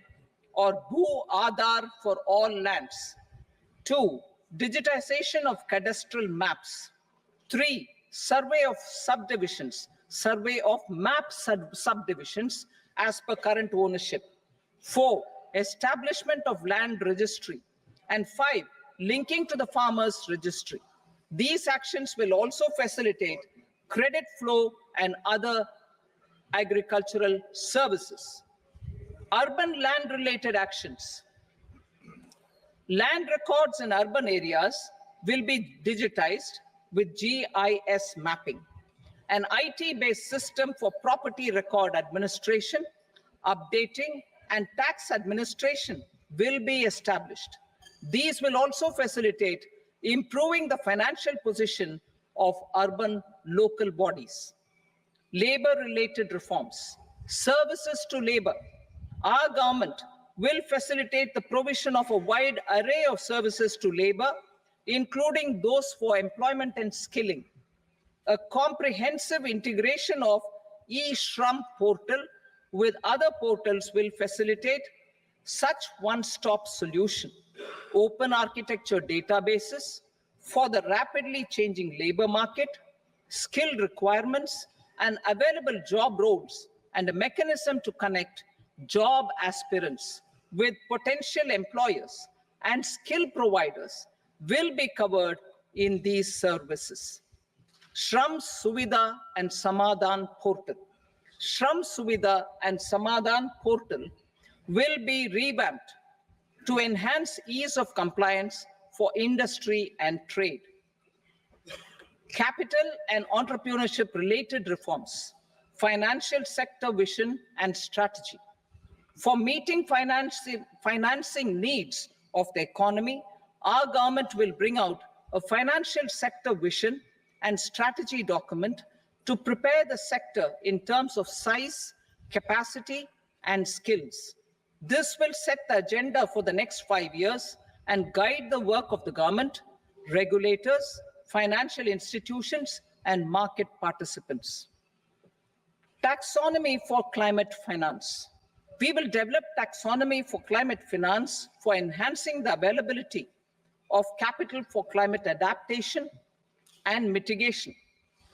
or Bhu Aadhaar for all lands. Two, digitization of cadastral maps. Three, survey of subdivisions, survey of map subdivisions as per current ownership. Four, establishment of land registry. And five, linking to the farmers registry. These actions will also facilitate credit flow and other agricultural services. Urban land-related actions. Land records in urban areas will be digitized with GIS mapping. An IT-based system for property record administration, updating, and tax administration will be established. These will also facilitate improving the financial position of urban local bodies. Labor-related reforms. Services to labor. Our government will facilitate the provision of a wide array of services to labor, including those for employment and skilling. A comprehensive integration of e-Shram portal with other portals will facilitate such one-stop solution. Open architecture databases for the rapidly changing labor market, skill requirements, and available job roles, and a mechanism to connect job aspirants with potential employers and skill providers will be covered in these services. Shram Suvidha and Samadhan portal. Shram Suvidha and Samadhan portal will be revamped to enhance ease of compliance for industry and trade. Capital and entrepreneurship related reforms, financial sector vision and strategy. For meeting financing needs of the economy, our government will bring out a financial sector vision and strategy document to prepare the sector in terms of size, capacity, and skills. This will set the agenda for the next 5 years and guide the work of the government, regulators, financial institutions, and market participants. Taxonomy for climate finance. We will develop taxonomy for climate finance for enhancing the availability of capital for climate adaptation and mitigation.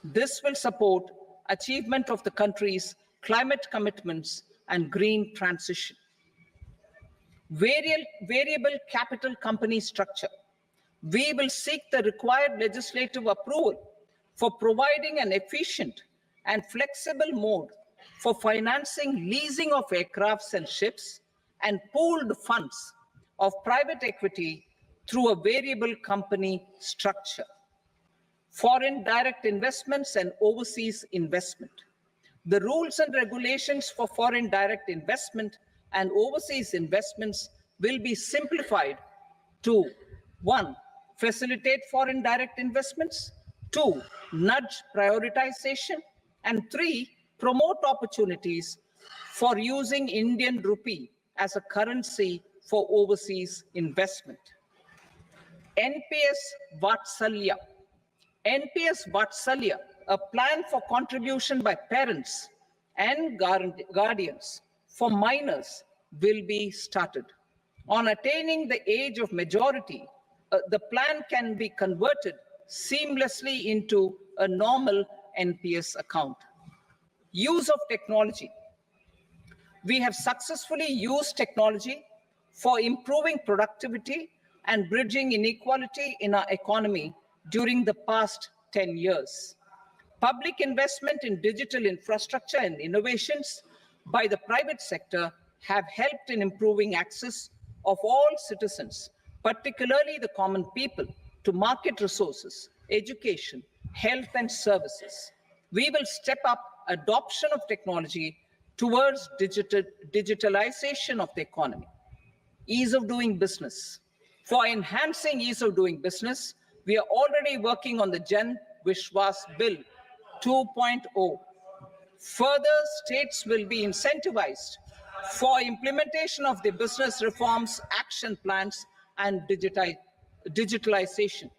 This will support achievement of the country's climate commitments and green transition. Variable capital company structure. We will seek the required legislative approval for providing an efficient and flexible mode for financing leasing of aircrafts and ships and pooled funds of private equity through a variable company structure. Foreign direct investments and overseas investment. The rules and regulations for foreign direct investment and overseas investments will be simplified to 1. Facilitate foreign direct investments, 2. Nudge prioritization, and 3. Promote opportunities for using Indian rupee as a currency for overseas investment. NPS Vatsalya. NPS Vatsalya, a plan for contribution by parents and guardians for minors, will be started. On attaining the age of majority, the plan can be converted seamlessly into a normal NPS account. Use of technology. We have successfully used technology for improving productivity and bridging inequality in our economy during the past 10 years. Public investment in digital infrastructure and innovations by the private sector have helped in improving access of all citizens, particularly the common people, to market resources, education, health, and services. We will step up adoption of technology towards digitalization of the economy. Ease of doing business. For enhancing ease of doing business, we are already working on the Jan Vishwas Bill 2.0. Further, states will be incentivized for implementation of the business reforms, action plans, and digitalization.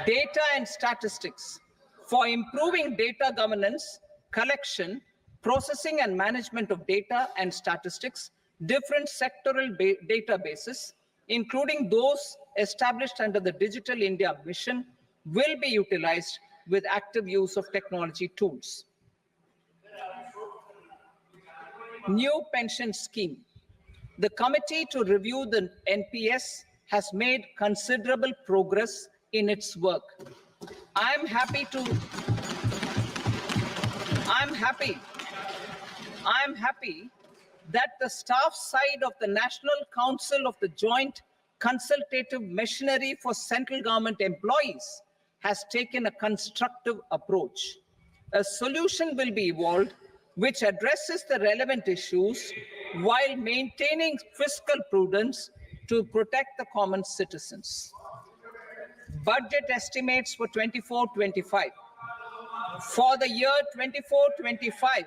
Data and statistics. For improving data governance, collection, processing, and management of data and statistics, different sectoral databases, including those established under the Digital India Mission, will be utilized with active use of technology tools. New pension scheme. The committee to review the NPS has made considerable progress in its work. I'm happy that the staff side of the National Council of the Joint Consultative Machinery for Central Government Employees has taken a constructive approach. A solution will be evolved which addresses the relevant issues while maintaining fiscal prudence to protect the common citizens. Budget estimates for 24-25. For the year 24-25,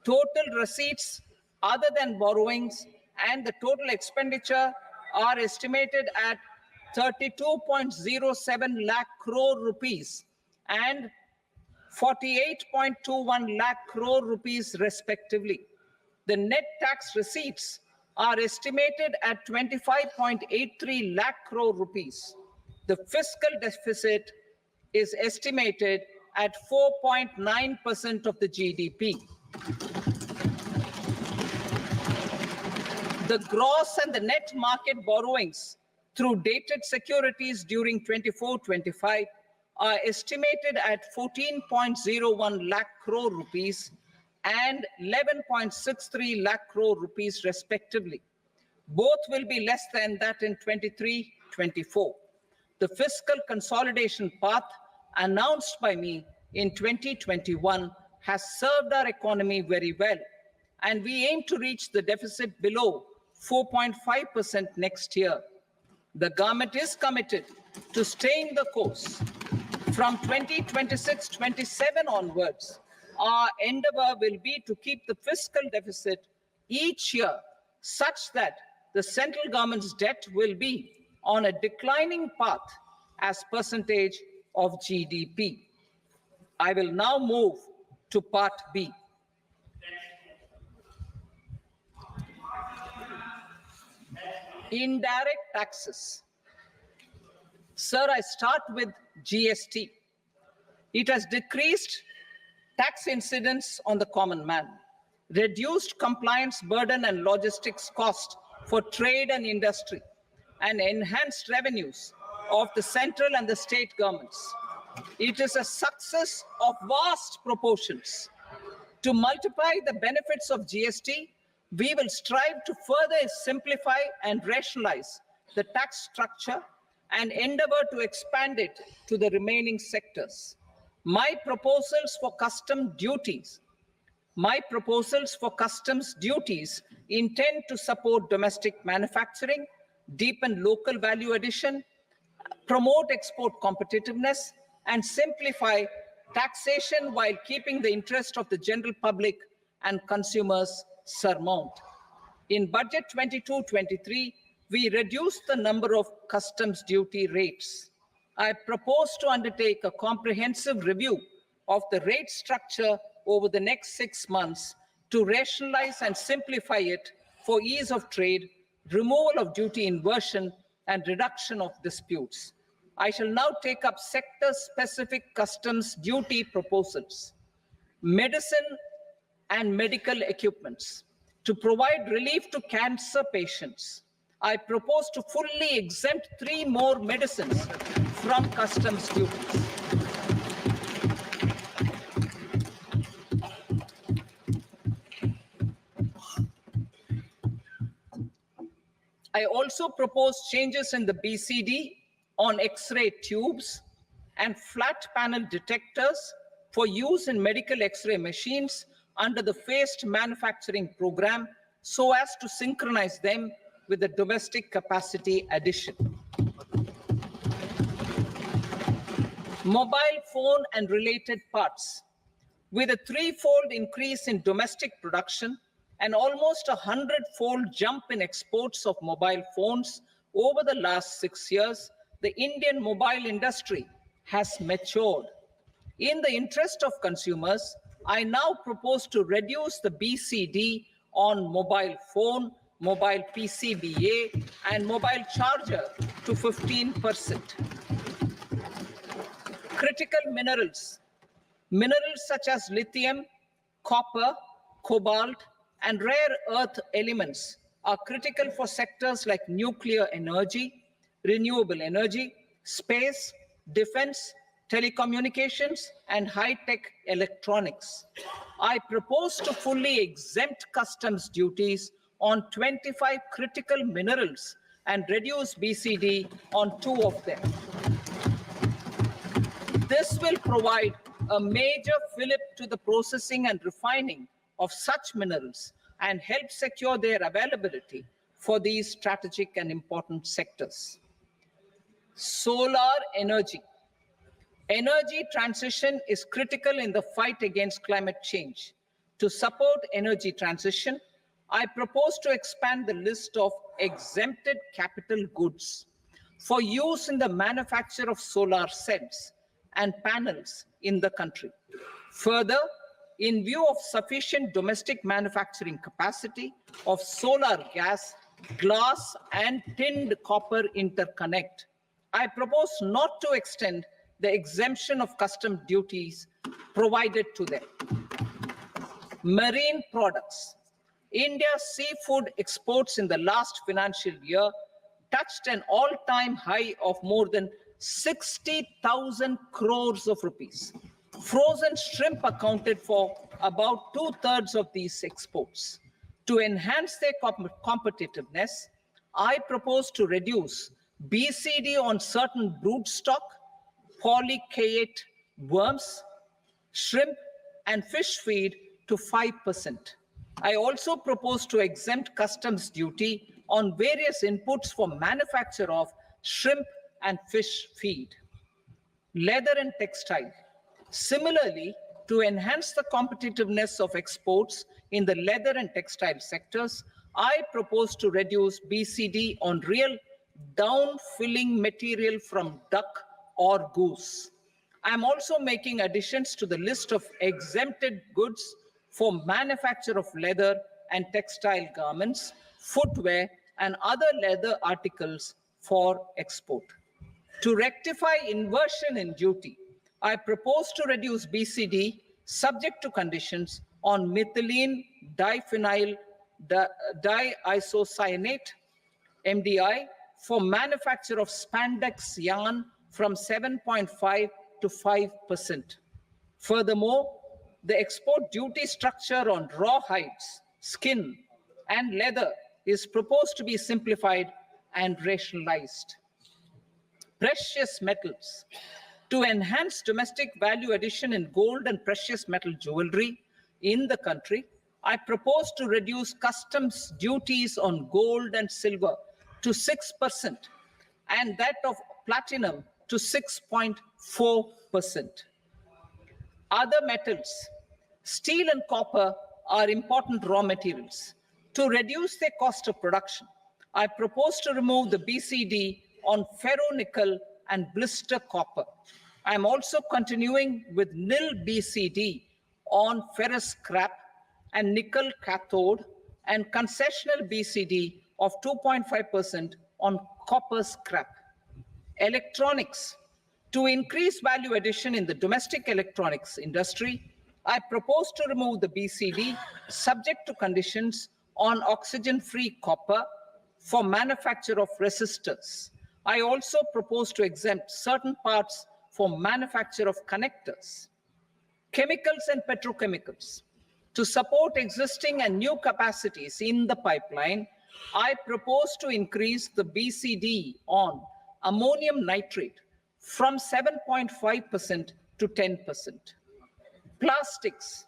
total receipts other than borrowings and the total expenditure are estimated at 32.07 lakh crore rupees and 48.21 lakh crore rupees respectively. The net tax receipts are estimated at 25.83 lakh crore rupees. The fiscal deficit is estimated at 4.9% of the GDP. The gross and the net market borrowings through dated securities during 24-25 are estimated at 14.01 lakh crore rupees and 11.63 lakh crore rupees respectively. Both will be less than that in 23-24. The fiscal consolidation path announced by me in 2021 has served our economy very well, and we aim to reach the deficit below 4.5% next year. The government is committed to staying the course. From 2026-27 onwards, our endeavor will be to keep the fiscal deficit each year such that the central government's debt will be on a declining path as percentage of GDP. I will now move to part B. Indirect taxes. Sir, I start with GST. It has decreased tax incidence on the common man, reduced compliance burden and logistics cost for trade and industry, and enhanced revenues of the central and the state governments. It is a success of vast proportions. To multiply the benefits of GST, we will strive to further simplify and rationalize the tax structure and endeavor to expand it to the remaining sectors. My proposals for custom duties My proposals for customs duties intend to support domestic manufacturing, deepen local value addition, promote export competitiveness, and simplify taxation while keeping the interest of the general public and consumers paramount. In Budget 22-23, we reduced the number of customs duty rates. I propose to undertake a comprehensive review of the rate structure over the next 6 months to rationalize and simplify it for ease of trade, removal of duty inversion, and reduction of disputes. I shall now take up sector-specific customs duty proposals. Medicine and medical equipments. To provide relief to cancer patients, I propose to fully exempt 3 more medicines from customs duties. I also propose changes in the BCD on X-ray tubes and flat panel detectors for use in medical X-ray machines under the phased manufacturing program so as to synchronize them with the domestic capacity addition. Mobile phone and related parts. With a 3-fold increase in domestic production and almost a 100-fold jump in exports of mobile phones over the last 6 years, the Indian mobile industry has matured. In the interest of consumers, I now propose to reduce the BCD on mobile phone, mobile PCBA, and mobile charger to 15%. Critical minerals. Minerals such as lithium, copper, cobalt, and rare earth elements are critical for sectors like nuclear energy, renewable energy, space, defense, telecommunications, and high-tech electronics. I propose to fully exempt customs duties on 25 critical minerals and reduce BCD on 2 of them. This will provide a major fillip to the processing and refining of such minerals and help secure their availability for these strategic and important sectors. Solar energy. Energy transition is critical in the fight against climate change. To support energy transition, I propose to expand the list of exempted capital goods for use in the manufacture of solar cells and panels in the country. Further, in view of sufficient domestic manufacturing capacity of solar gas, glass, and tinned copper interconnect, I propose not to extend the exemption of custom duties provided to them. Marine products. India's seafood exports in the last financial year touched an all-time high of more than 60,000 crores of rupees. Frozen shrimp accounted for about 2/3 of these exports. To enhance their competitiveness, I propose to reduce BCD on certain broodstock, polychaete worms, shrimp, and fish feed to 5%. I also propose to exempt customs duty on various inputs for manufacture of shrimp and fish feed. Leather and textile. Similarly, to enhance the competitiveness of exports in the leather and textile sectors, I propose to reduce BCD on real down-filling material from duck or goose. I am also making additions to the list of exempted goods for manufacture of leather and textile garments, footwear, and other leather articles for export. To rectify inversion in duty, I propose to reduce BCD subject to conditions on methylene diphenyl diisocyanate, MDI, for manufacture of spandex yarn from 7.5 to 5%. Furthermore, the export duty structure on raw hides, skin, and leather is proposed to be simplified and rationalized. Precious metals. To enhance domestic value addition in gold and precious metal jewelry, in the country, I propose to reduce customs duties on gold and silver to 6% and that of platinum to 6.4%. Other metals, steel and copper are important raw materials. To reduce their cost of production, I propose to remove the BCD on ferronickel and blister copper. I am also continuing with nil BCD on ferrous scrap and nickel cathode and concessional BCD of 2.5% on copper scrap. Electronics. To increase value addition in the domestic electronics industry, I propose to remove the BCD subject to conditions on oxygen-free copper for manufacture of resistors. I also propose to exempt certain parts for manufacture of connectors. Chemicals and petrochemicals. To support existing and new capacities in the pipeline, I propose to increase the BCD on ammonium nitrate from 7.5% to 10%. Plastics.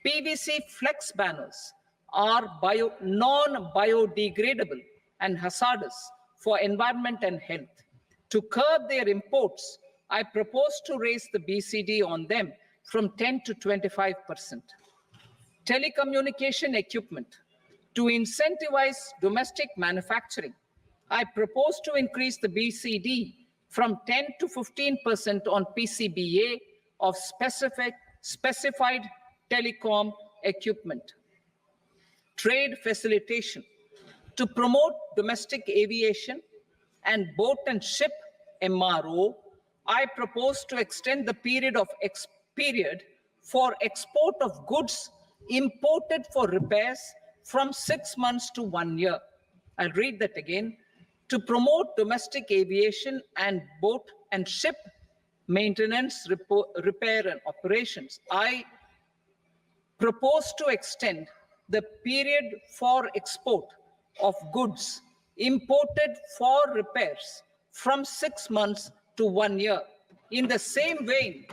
PVC flex banners are non-biodegradable and hazardous for environment and health. To curb their imports, I propose to raise the BCD on them from 10 to 25%. Telecommunication equipment. To incentivize domestic manufacturing, I propose to increase the BCD from 10 to 15% on PCBA of specified telecom equipment. Trade facilitation. To promote domestic aviation and boat and ship MRO, I propose to extend the period for export of goods imported for repairs from 6 months to 1 year. I'll read that again. To promote domestic aviation and boat and ship maintenance, repair and operations, I propose to extend the period for export of goods imported for repairs from 6 months to 1 year. In the same vein,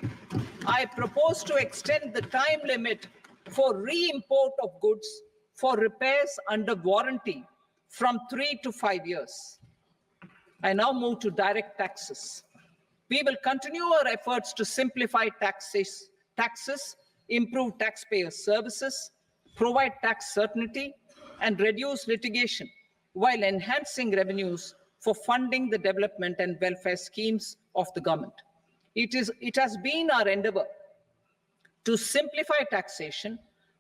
I propose to extend the time limit for re-import of goods for repairs under warranty from 3 to 5 years. I now move to direct taxes. We will continue our efforts to simplify taxes, improve taxpayer services, provide tax certainty, and reduce litigation while enhancing revenues for funding the development and welfare schemes of the government. It has been our endeavor to simplify taxation.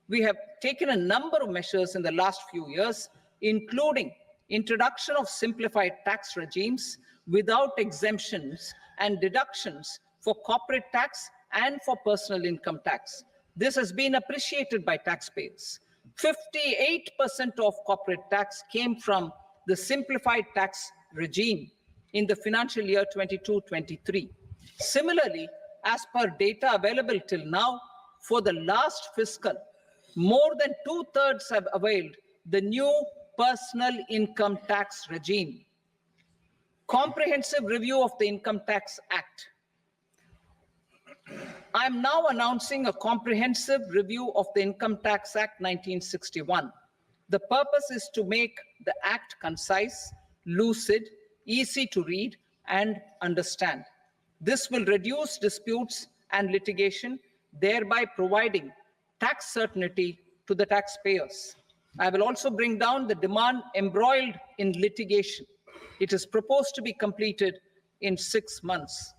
We have taken a number of measures in the last few years, including introduction of simplified tax regimes without exemptions and deductions for corporate tax and for personal income tax. This has been appreciated by taxpayers. 58% of corporate tax came from the simplified tax regime in the financial year 22-23. Similarly, as per data available till now, for the last fiscal, more than 2/3 have availed the new personal income tax regime. Comprehensive review of the Income Tax Act. I am now announcing a comprehensive review of the Income Tax Act 1961. The purpose is to make the act concise, lucid, easy to read and understand. This will reduce disputes and litigation, thereby providing tax certainty to the taxpayers. I will also bring down the demand embroiled in litigation. It is proposed to be completed in 6 months.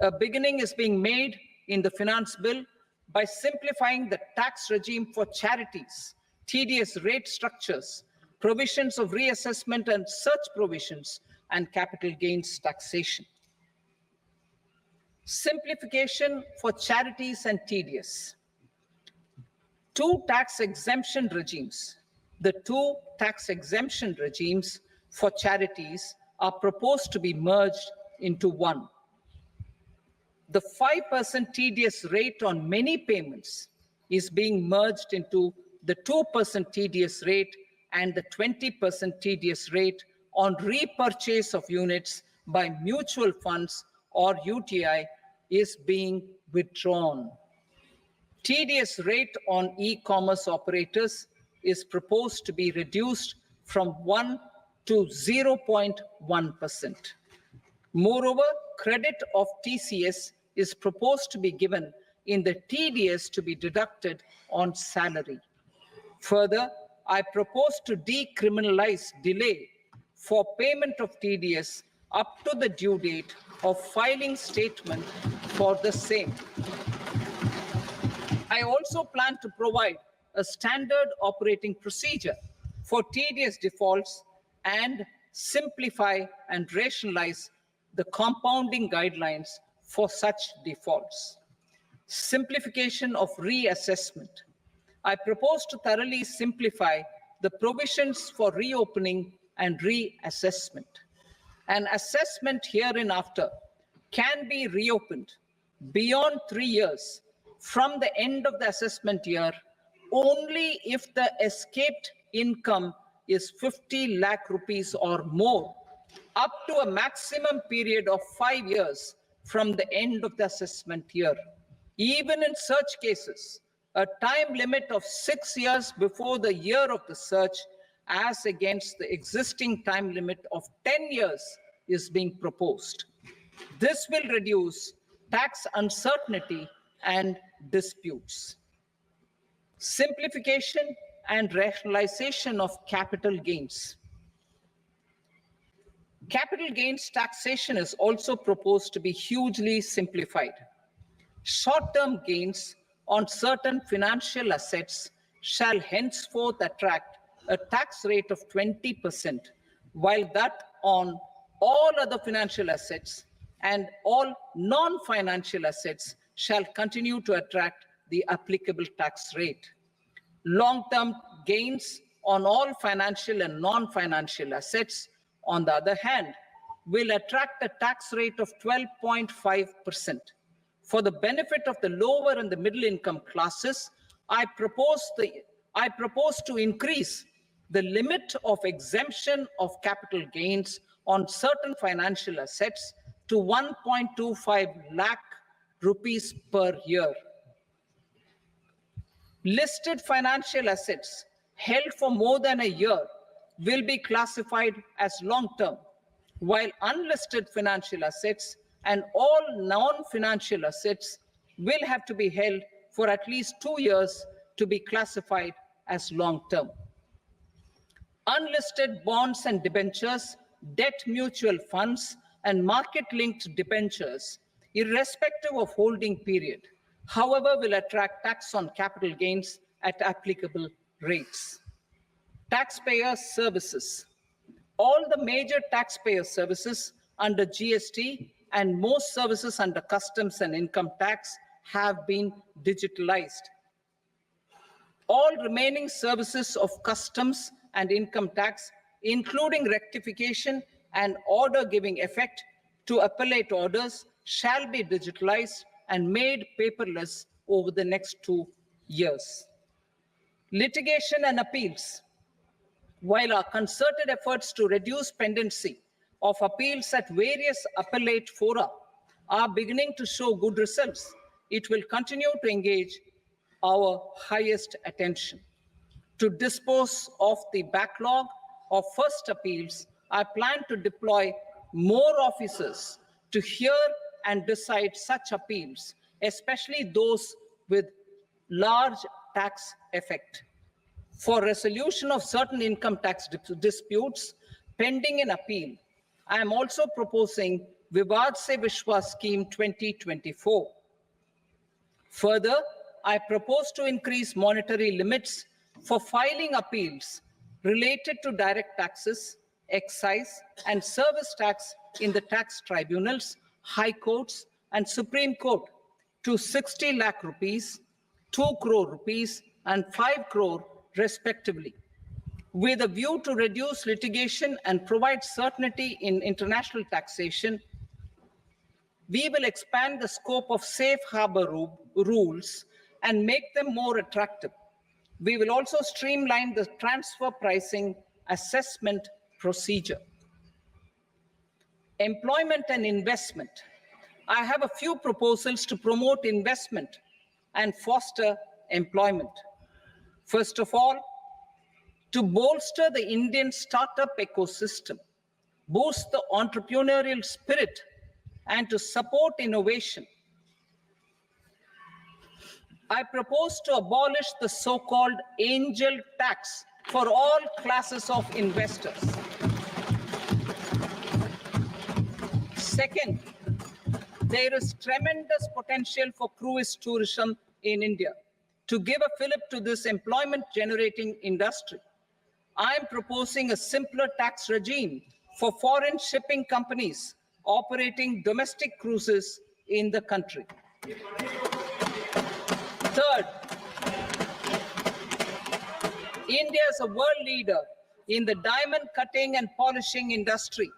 A beginning is being made in the finance bill by simplifying the tax regime for charities, TDS rate structures, provisions of reassessment and such provisions, and capital gains taxation. Simplification for charities and TDS. Two tax exemption regimes. The two tax exemption regimes for charities are proposed to be merged into one. The 5% TDS rate on many payments is being merged into the 2% TDS rate, and the 20% TDS rate on repurchase of units by mutual funds or UTI is being withdrawn. TDS rate on e-commerce operators is proposed to be reduced from 1 to 0.1%. Moreover, credit of TCS is proposed to be given in the TDS to be deducted on salary. Further, I propose to decriminalize delay for payment of TDS up to the due date of filing statement for the same. I also plan to provide a standard operating procedure for TDS defaults and simplify and rationalize the compounding guidelines for such defaults. Simplification of reassessment. I propose to thoroughly simplify the provisions for reopening and reassessment. An assessment hereinafter can be reopened beyond 3 years from the end of the assessment year only if the escaped income is 50 lakh rupees or more, up to a maximum period of 5 years from the end of the assessment year. Even in such cases, a time limit of 6 years before the year of the search, as against the existing time limit of 10 years, is being proposed. This will reduce tax uncertainty and disputes. Simplification and rationalization of capital gains. Capital gains taxation is also proposed to be hugely simplified. Short-term gains on certain financial assets shall henceforth attract a tax rate of 20%, while that on all other financial assets and all non-financial assets shall continue to attract the applicable tax rate. Long-term gains on all financial and non-financial assets, on the other hand, will attract a tax rate of 12.5%. For the benefit of the lower and the middle income classes, I propose to increase the limit of exemption of capital gains on certain financial assets to 1.25 lakh rupees per year. Listed financial assets held for more than a year will be classified as long-term, while unlisted financial assets and all non-financial assets will have to be held for at least 2 years to be classified as long-term. Unlisted bonds and debentures, debt mutual funds, and market-linked debentures, irrespective of holding period, however, will attract tax on capital gains at applicable rates. Taxpayer services. All the major taxpayer services under GST and most services under customs and income tax have been digitalized. All remaining services of customs and income tax, including rectification and order giving effect to appellate orders, shall be digitalized and made paperless over the next 2 years. Litigation and appeals. While our concerted efforts to reduce pendency of appeals at various appellate fora are beginning to show good results, it will continue to engage our highest attention. To dispose of the backlog of first appeals, I plan to deploy more officers to hear and decide such appeals, especially those with large tax effect. For resolution of certain income tax disputes pending in appeal, I am also proposing Vivad Se Vishwas Scheme 2024. Further, I propose to increase monetary limits for filing appeals related to direct taxes, excise, and service tax in the tax tribunals, high courts, and Supreme Court to 60 lakh rupees, 2 crore rupees, and 5 crore respectively. With a view to reduce litigation and provide certainty in international taxation, we will expand the scope of safe harbor rules and make them more attractive. We will also streamline the transfer pricing assessment procedure. Employment and investment. I have a few proposals to promote investment and foster employment. First of all, to bolster the Indian startup ecosystem, boost the entrepreneurial spirit, and to support innovation, I propose to abolish the so-called angel tax for all classes of investors. Second, there is tremendous potential for cruise tourism in India. To give a fillip to this employment-generating industry, I am proposing a simpler tax regime for foreign shipping companies operating domestic cruises in the country. Third, India is a world leader in the diamond cutting and polishing industry,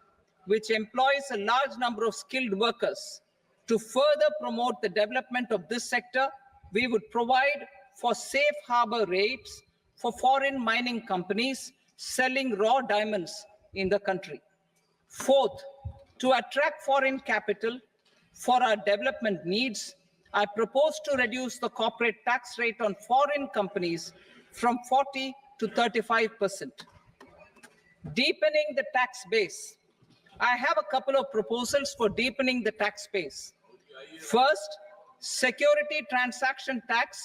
which employs a large number of skilled workers. To further promote the development of this sector, we would provide for safe harbor rates for foreign mining companies selling raw diamonds in the country. Fourth, to attract foreign capital for our development needs, I propose to reduce the corporate tax rate on foreign companies from 40 to 35%. Deepening the tax base. I have a couple of proposals for deepening the tax base. First, security transaction tax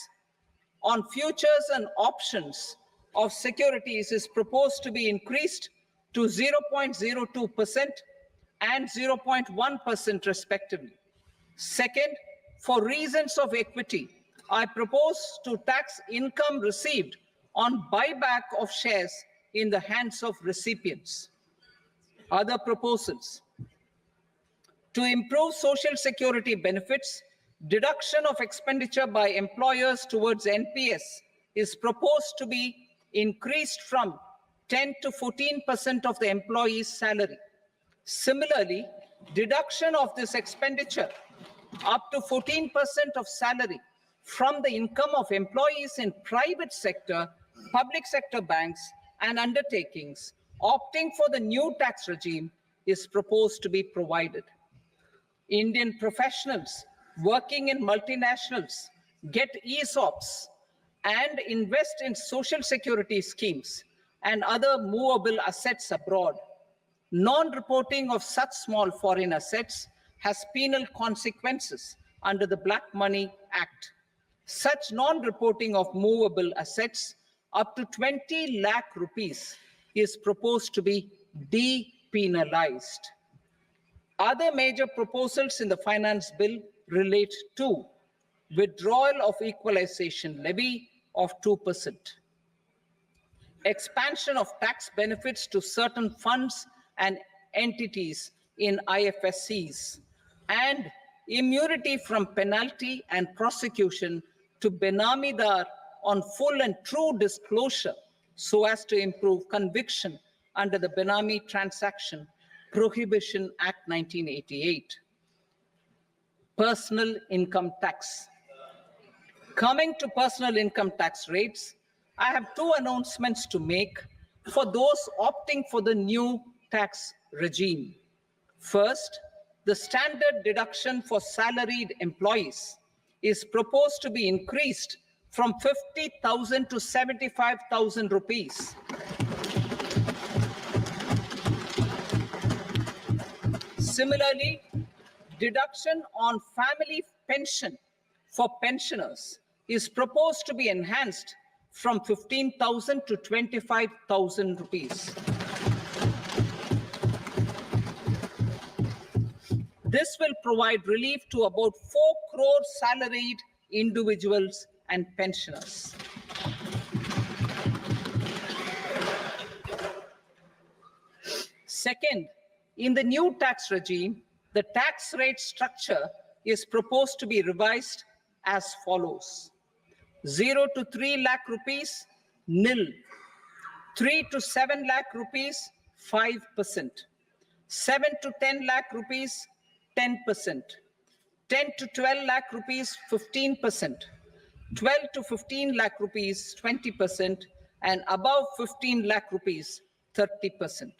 on futures and options of securities is proposed to be increased to 0.02% and 0.1% respectively. Second, for reasons of equity, I propose to tax income received on buyback of shares in the hands of recipients. Other proposals. To improve social security benefits, deduction of expenditure by employers towards NPS is proposed to be increased from 10 to 14% of the employee's salary. Similarly, deduction of this expenditure up to 14% of salary from the income of employees in private sector, public sector banks, and undertakings opting for the new tax regime is proposed to be provided. Indian professionals working in multinationals get ESOPs and invest in social security schemes and other movable assets abroad. Non-reporting of such small foreign assets has penal consequences under the Black Money Act. Such non-reporting of movable assets up to 20 lakh rupees is proposed to be depenalized. Other major proposals in the finance bill relate to withdrawal of equalization levy of 2%, expansion of tax benefits to certain funds and entities in IFSCs, and immunity from penalty and prosecution to Benamidar on full and true disclosure so as to improve conviction under the Benami Transaction Prohibition Act 1988. Personal income tax. Coming to personal income tax rates, I have two announcements to make for those opting for the new tax regime. First, the standard deduction for salaried employees is proposed to be increased from 50,000 to 75,000 rupees. Similarly, deduction on family pension for pensioners is proposed to be enhanced from 15,000 to 25,000 rupees. This will provide relief to about 4 crore salaried individuals and pensioners. Second, in the new tax regime, the tax rate structure is proposed to be revised as follows. 0 to 3 lakh rupees, nil. 3 to 7 lakh rupees, 5%. 7 to 10 lakh rupees, 10%. 10 to 12 lakh rupees, 15%. 12 to 15 lakh rupees, 20%. And above 15 lakh rupees, 30%.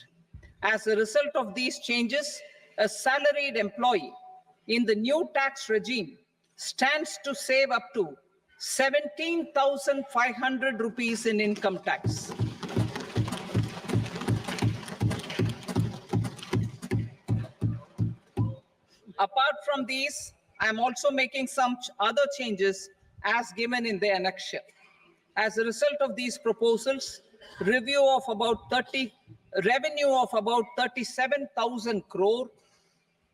As a result of these changes, a salaried employee in the new tax regime stands to save up to 17,500 rupees in income tax. Apart from these, I am also making some other changes as given in the annexure. As a result of these proposals, revenue of about 37,000 crore,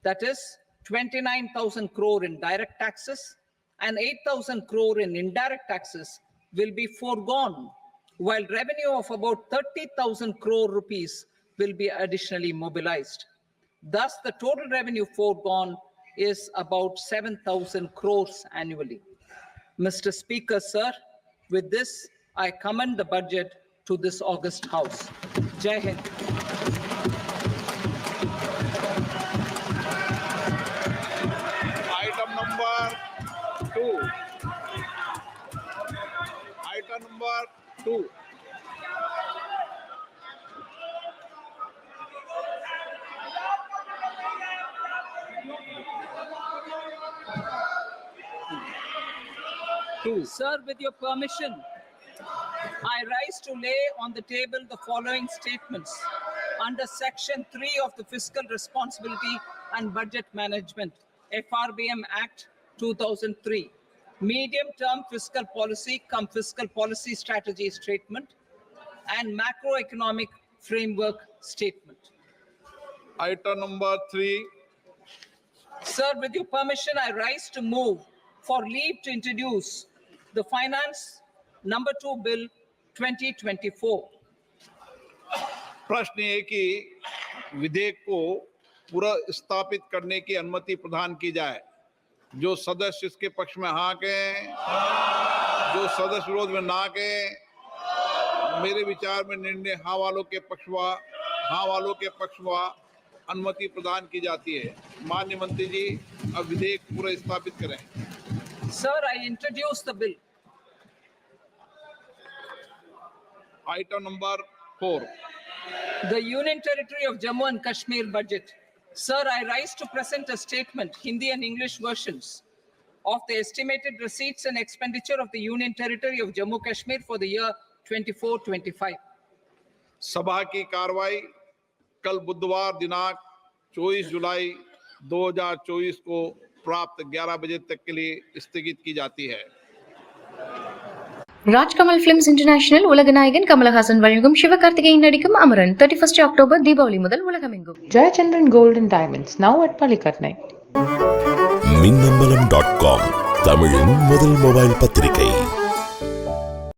that is 29,000 crore in direct taxes and 8,000 crore in indirect taxes will be foregone, while revenue of about 30,000 crore rupees will be additionally mobilized. Thus, the total revenue foregone is about 7,000 crores annually. Mr. Speaker, sir, with this, I commend the budget to this august House. Jai Hind. Item number 2. Item number 2. Sir, with your permission, I rise to lay on the table the following statements under Section 3 of the Fiscal Responsibility and Budget Management, FRBM Act 2003, medium-term fiscal policy cum fiscal policy strategy statement and macroeconomic framework statement. Item number 3. Sir, with your permission, I rise to move for leave to introduce the Finance Number 2 Bill 2024. प्रश्न ये कि विधेयक को पुनर्स्थापित करने की अनुमति प्रदान की जाए। जो सदस्य इसके पक्ष में हाँ कहें, जो सदस्य विरोध में ना कहें। मेरे विचार में निर्णय हाँ वालों के पक्ष में अनुमति प्रदान की जाती है। माननीय मंत्री जी, अब विधेयक पुनर्स्थापित करें। Sir, I introduce the bill. Item number 4. The Union Territory of Jammu and Kashmir budget. Sir, I rise to present a statement, Hindi and English versions, of the estimated receipts and expenditure of the Union Territory of Jammu and Kashmir for the year 24-25. सभा की कार्रवाई कल बुधवार दिनांक 24 जुलाई 2024 को प्राप्त 11 बजे तक के लिए स्थगित की जाती है। ராஜ்கமல் பிலிம்ஸ் இன்டர்நேஷனல் உலகநாயகன் கமலஹாசன் வழங்கும் சிவகார்த்திகேயன் நடிக்கும் அமரன் 31 அக்டோபர் தீபாவளி முதல் உலகமெங்கும். Jayachandran Gold and Diamonds, now at Palikatnai. மின்னம்பலம்.com தமிழின் முதல் மொபைல் பத்திரிகை.